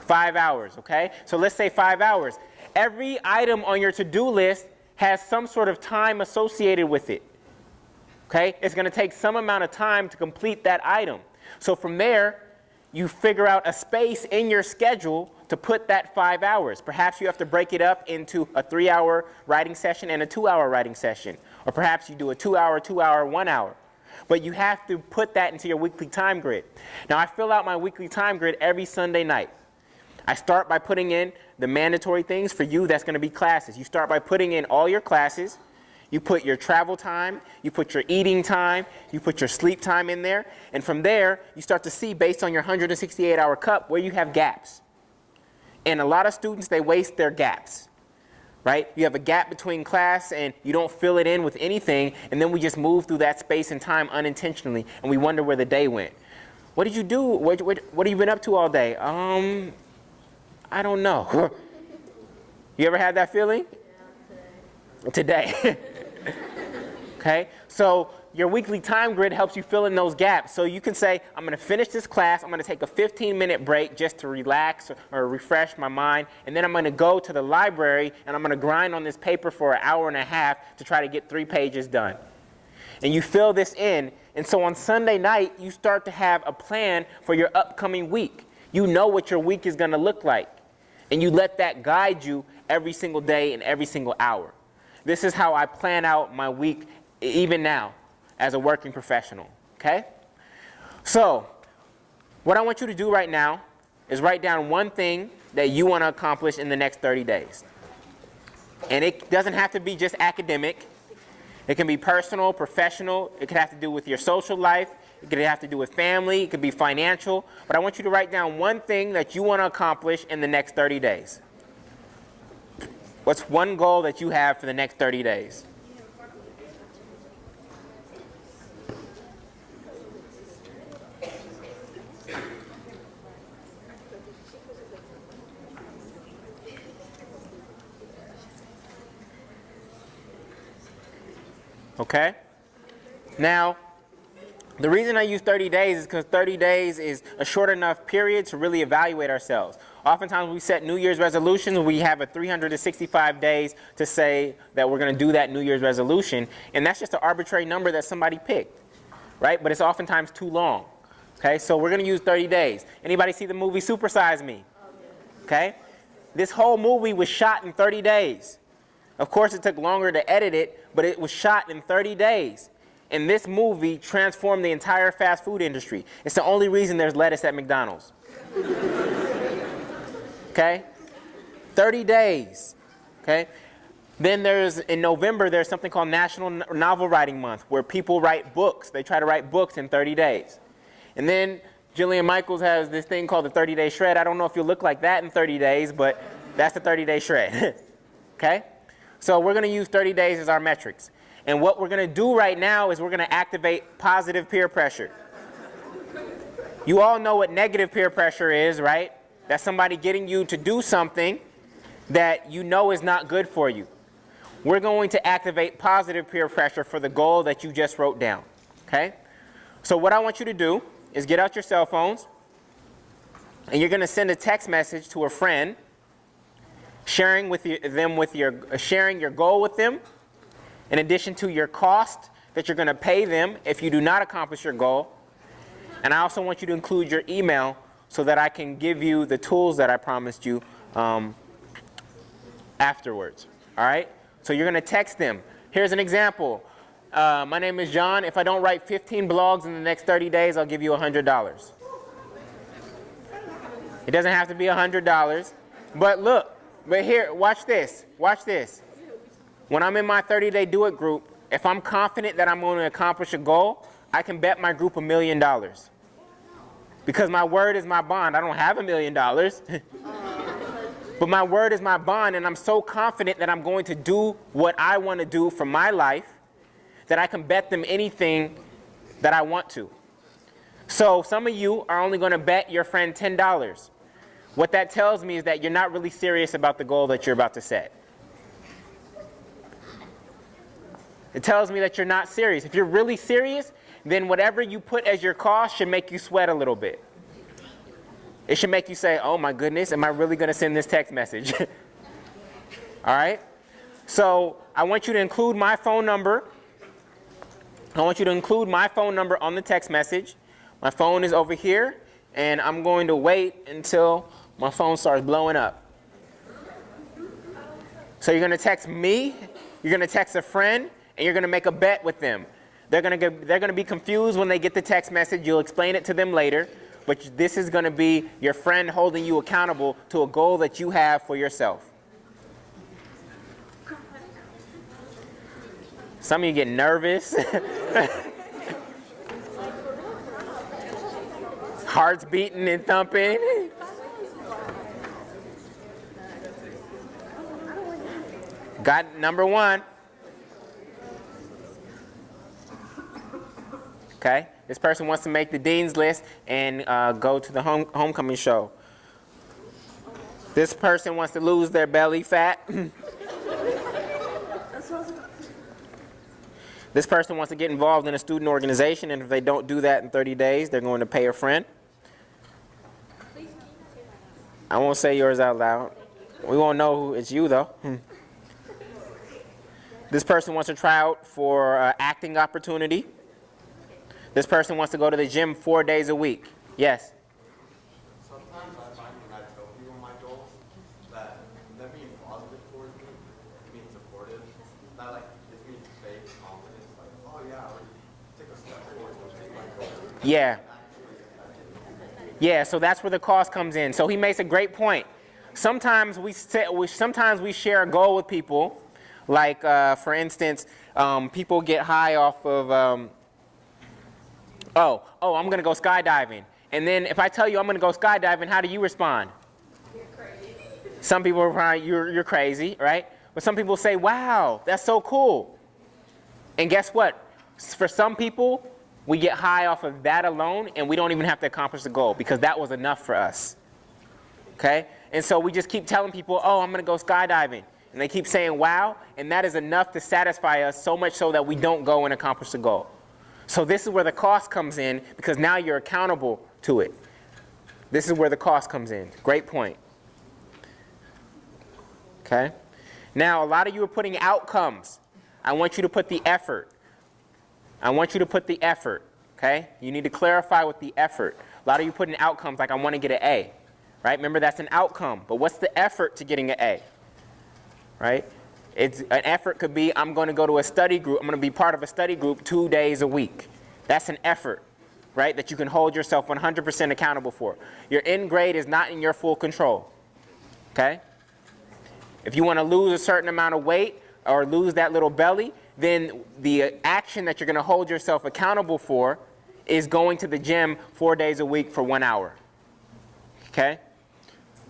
5 hours, okay? So let's say 5 hours. Every item on your to-do list has some sort of time associated with it, okay? It's going to take some amount of time to complete that item. So from there, you figure out a space in your schedule to put that 5 hours. Perhaps you have to break it up into a 3-hour writing session and a 2-hour writing session. Or perhaps you do a 2-hour, 2-hour, 1 hour. But you have to put that into your weekly time grid. Now, I fill out my weekly time grid every Sunday night. I start by putting in the mandatory things. For you, that's going to be classes. You start by putting in all your classes. You put your travel time. You put your eating time. You put your sleep time in there. And from there, you start to see, based on your 168-hour cup, where you have gaps. And a lot of students, they waste their gaps. Right? You have a gap between class and you don't fill it in with anything, and then we just move through that space and time unintentionally, and we wonder where the day went. What did you do? What have you been up to all day? I don't know. You ever had that feeling? Yeah, today. Okay? So your weekly time grid helps you fill in those gaps. So you can say, I'm going to finish this class. I'm going to take a 15-minute break just to relax or refresh my mind. And then I'm going to go to the library, and I'm going to grind on this paper for an hour and a half to try to get 3 pages done. And you fill this in. And so on Sunday night, you start to have a plan for your upcoming week. You know what your week is going to look like. And you let that guide you every single day and every single hour. This is how I plan out my week even now as a working professional, okay? So, what I want you to do right now is write down one thing that you want to accomplish in the next 30 days. And it doesn't have to be just academic. It can be personal, professional. It could have to do with your social life. It could have to do with family. It could be financial. But I want you to write down one thing that you want to accomplish in the next 30 days. What's one goal that you have for the next 30 days? Okay? Now, the reason I use 30 days is because 30 days is a short enough period to really evaluate ourselves. Oftentimes we set New Year's resolutions, we have a 365 days to say that we're going to do that New Year's resolution, and that's just an arbitrary number that somebody picked, right? But it's oftentimes too long. Okay, so we're going to use 30 days. Anybody see the movie Super Size Me? Okay? This whole movie was shot in 30 days. Of course, it took longer to edit it, but it was shot in 30 days. and this movie transformed the entire fast food industry. It's the only reason there's lettuce at McDonald's. Okay? 30 days. Okay? Then in November, there's something called National Novel Writing Month, where people write books. They try to write books in 30 days. And then Jillian Michaels has this thing called the 30-day shred. I don't know if you'll look like that in 30 days, but that's the 30-day shred. Okay? So we're going to use 30 days as our metrics. And what we're going to do right now is we're going to activate positive peer pressure. You all know what negative peer pressure is, right? That's somebody getting you to do something that you know is not good for you. We're going to activate positive peer pressure for the goal that you just wrote down. Okay? So what I want you to do is get out your cell phones, and you're going to send a text message to a friend, sharing your goal with them, in addition to your cost that you're going to pay them if you do not accomplish your goal. And I also want you to include your email so that I can give you the tools that I promised you afterwards. All right? So you're going to text them. Here's an example. My name is John. If I don't write 15 blogs in the next 30 days, I'll give you $100. It doesn't have to be $100. But look, but here, watch this. Watch this. When I'm in my 30-day do it group, if I'm confident that I'm going to accomplish a goal, I can bet my group $1 million. Because my word is my bond. I don't have $1 million. But my word is my bond, and I'm so confident that I'm going to do what I want to do for my life that I can bet them anything that I want to. So some of you are only going to bet your friend $10. What that tells me is that you're not really serious about the goal that you're about to set. It tells me that you're not serious. If you're really serious, then whatever you put as your cost should make you sweat a little bit. It should make you say, oh my goodness, am I really going to send this text message? All right? So I want you to include my phone number. I want you to include my phone number on the text message. My phone is over here, and I'm going to wait until my phone starts blowing up. So you're going to text me, you're going to text a friend, and you're going to make a bet with them. They're going to be confused when they get the text message. You'll explain it to them later. But this is going to be your friend holding you accountable to a goal that you have for yourself. Some of you get nervous. Hearts beating and thumping. Got number one. Okay? This person wants to make the dean's list and go to the homecoming show. This person wants to lose their belly fat. This person wants to get involved in a student organization, and if they don't do that in 30 days, they're going to pay a friend. I won't say yours out loud. We won't know who it's you, though. This person wants to try out for acting opportunity. This person wants to go to the gym 4 days a week. Yes? Sometimes I find when I tell people my goals that them being positive towards me, being supportive, that like gives me fake confidence. Like, oh yeah, I already took a step towards my goal. Yeah. Yeah, so that's where the cost comes in. So he makes a great point. Sometimes we share a goal with people. Like, for instance, people get high off of... I'm going to go skydiving. And then if I tell you I'm going to go skydiving, how do you respond? You're crazy. Some people are probably, you're crazy, right? But some people say, wow, that's so cool. And guess what? For some people, we get high off of that alone, and we don't even have to accomplish the goal because that was enough for us. Okay? And so we just keep telling people, oh, I'm going to go skydiving. And they keep saying, wow, and that is enough to satisfy us so much so that we don't go and accomplish the goal. So this is where the cost comes in because now you're accountable to it. This is where the cost comes in. Great point. Okay? Now, a lot of you are putting outcomes. I want you to put the effort. I want you to put the effort. Okay? You need to clarify with the effort. A lot of you putting outcomes like I want to get an A. Right? Remember, that's an outcome. But what's the effort to getting an A? Right? It's an effort could be, I'm going to go to a study group. I'm going to be part of a study group 2 days a week. That's an effort, right? That you can hold yourself 100% accountable for. Your end grade is not in your full control. Okay? If you want to lose a certain amount of weight or lose that little belly, then the action that you're going to hold yourself accountable for is going to the gym 4 days a week for 1 hour. Okay?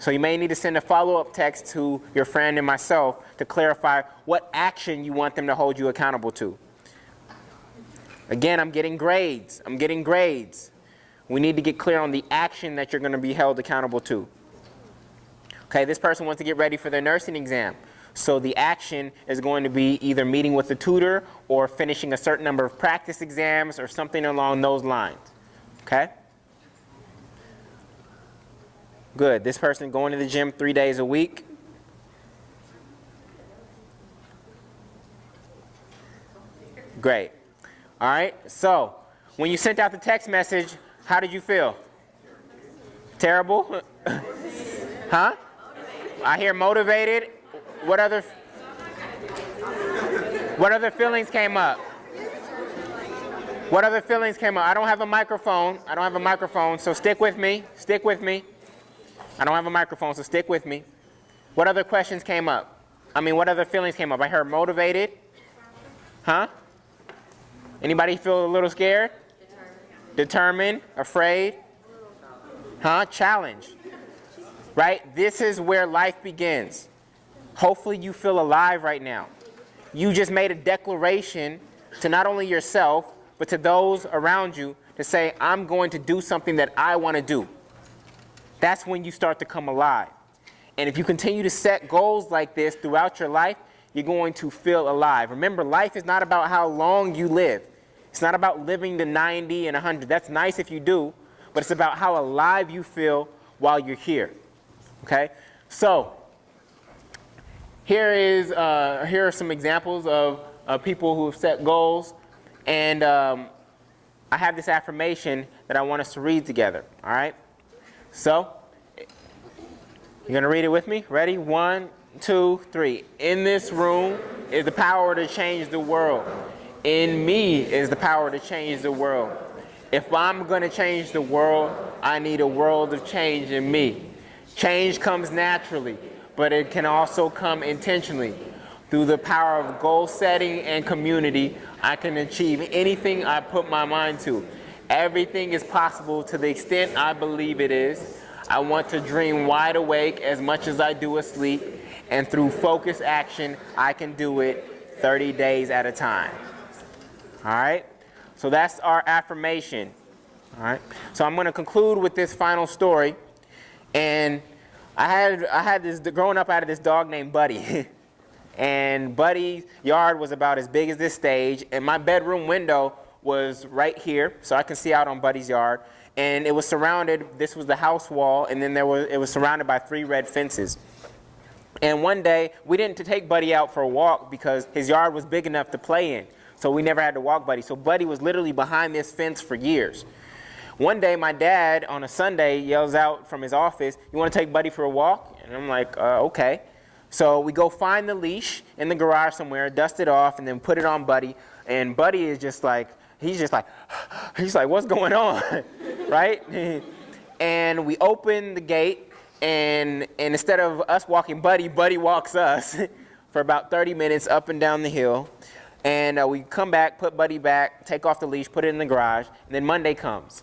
So you may need to send a follow-up text to your friend and myself to clarify what action you want them to hold you accountable to. Again, I'm getting grades. We need to get clear on the action that you're going to be held accountable to. Okay, this person wants to get ready for their nursing exam. So the action is going to be either meeting with a tutor or finishing a certain number of practice exams or something along those lines. Okay? Good. This person going to the gym 3 days a week. Great. All right. So when you sent out the text message, how did you feel? Terrible? Huh? I hear motivated. What other feelings came up? What other feelings came up? I don't have a microphone, so stick with me. I don't have a microphone, so stick with me. What other questions came up? What other feelings came up? I heard motivated. Huh? Anybody feel a little scared? Determined. Afraid? Huh? Challenged. Right? This is where life begins. Hopefully you feel alive right now. You just made a declaration to not only yourself, but to those around you to say, I'm going to do something that I want to do. That's when you start to come alive. And if you continue to set goals like this throughout your life, you're going to feel alive. Remember, life is not about how long you live. It's not about living to 90 and 100. That's nice if you do, but it's about how alive you feel while you're here. Okay? So, here are some examples of people who have set goals. And I have this affirmation that I want us to read together. All right? So, you're going to read it with me? Ready? 1, 2, 3. In this room is the power to change the world. In me is the power to change the world. If I'm going to change the world, I need a world of change in me. Change comes naturally, but it can also come intentionally. Through the power of goal setting and community, I can achieve anything I put my mind to. Everything is possible to the extent I believe it is. I want to dream wide awake as much as I do asleep, and through focused action, I can do it 30 days at a time. All right? So that's our affirmation. All right? So I'm going to conclude with this final story. And I had this, growing up, I had this dog named Buddy. And Buddy's yard was about as big as this stage, and my bedroom window was right here, so I can see out on Buddy's yard. And it was surrounded, this was the house wall, and then it was surrounded by 3 red fences. And one day, we didn't take Buddy out for a walk because his yard was big enough to play in. So we never had to walk Buddy. So Buddy was literally behind this fence for years. One day, my dad, on a Sunday, yells out from his office, "You want to take Buddy for a walk?" And I'm like, okay. So we go find the leash in the garage somewhere, dust it off, and then put it on Buddy. And Buddy is just like, he's like, what's going on, right? And we open the gate, and instead of us walking Buddy, Buddy walks us for about 30 minutes up and down the hill. And we come back, put Buddy back, take off the leash, put it in the garage, and then Monday comes.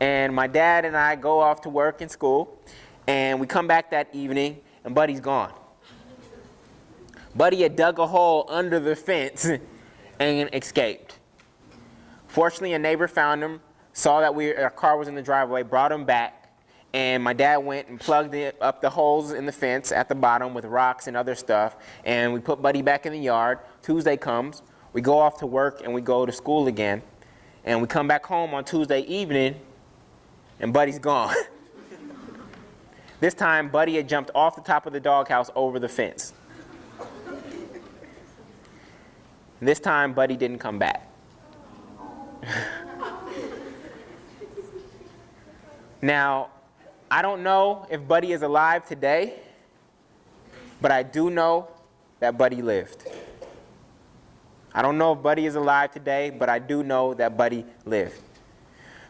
And my dad and I go off to work and school, and we come back that evening, and Buddy's gone. Buddy had dug a hole under the fence and escaped. Fortunately, a neighbor found him, saw that our car was in the driveway, brought him back, and my dad went and plugged up the holes in the fence at the bottom with rocks and other stuff, and we put Buddy back in the yard. Tuesday comes, we go off to work, and we go to school again, and we come back home on Tuesday evening, and Buddy's gone. This time, Buddy had jumped off the top of the doghouse over the fence. And this time, Buddy didn't come back. Now, I don't know if Buddy is alive today, but I do know that Buddy lived. I don't know if Buddy is alive today, but I do know that Buddy lived.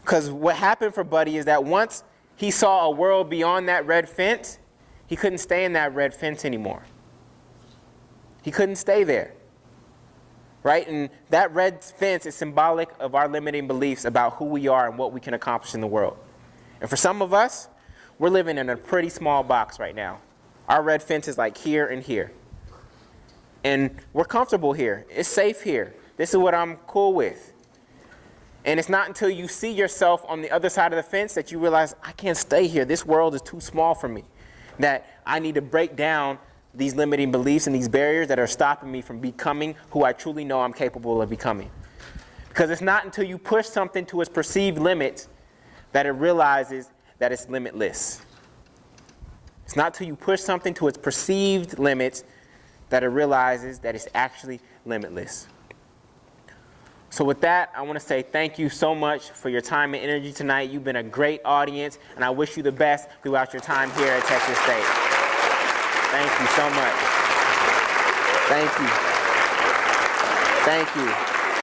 Because what happened for Buddy is that once he saw a world beyond that red fence, he couldn't stay in that red fence anymore. He couldn't stay there. Right? And that red fence is symbolic of our limiting beliefs about who we are and what we can accomplish in the world. And for some of us, we're living in a pretty small box right now. Our red fence is like here and here. And we're comfortable here. It's safe here. This is what I'm cool with. And it's not until you see yourself on the other side of the fence that you realize, I can't stay here. This world is too small for me. That I need to break down these limiting beliefs and these barriers that are stopping me from becoming who I truly know I'm capable of becoming. Because it's not until you push something to its perceived limits that it realizes that it's limitless. It's not until you push something to its perceived limits that it realizes that it's actually limitless. So with that, I want to say thank you so much for your time and energy tonight. You've been a great audience, and I wish you the best throughout your time here at Texas State. Thank you so much. Thank you. Thank you.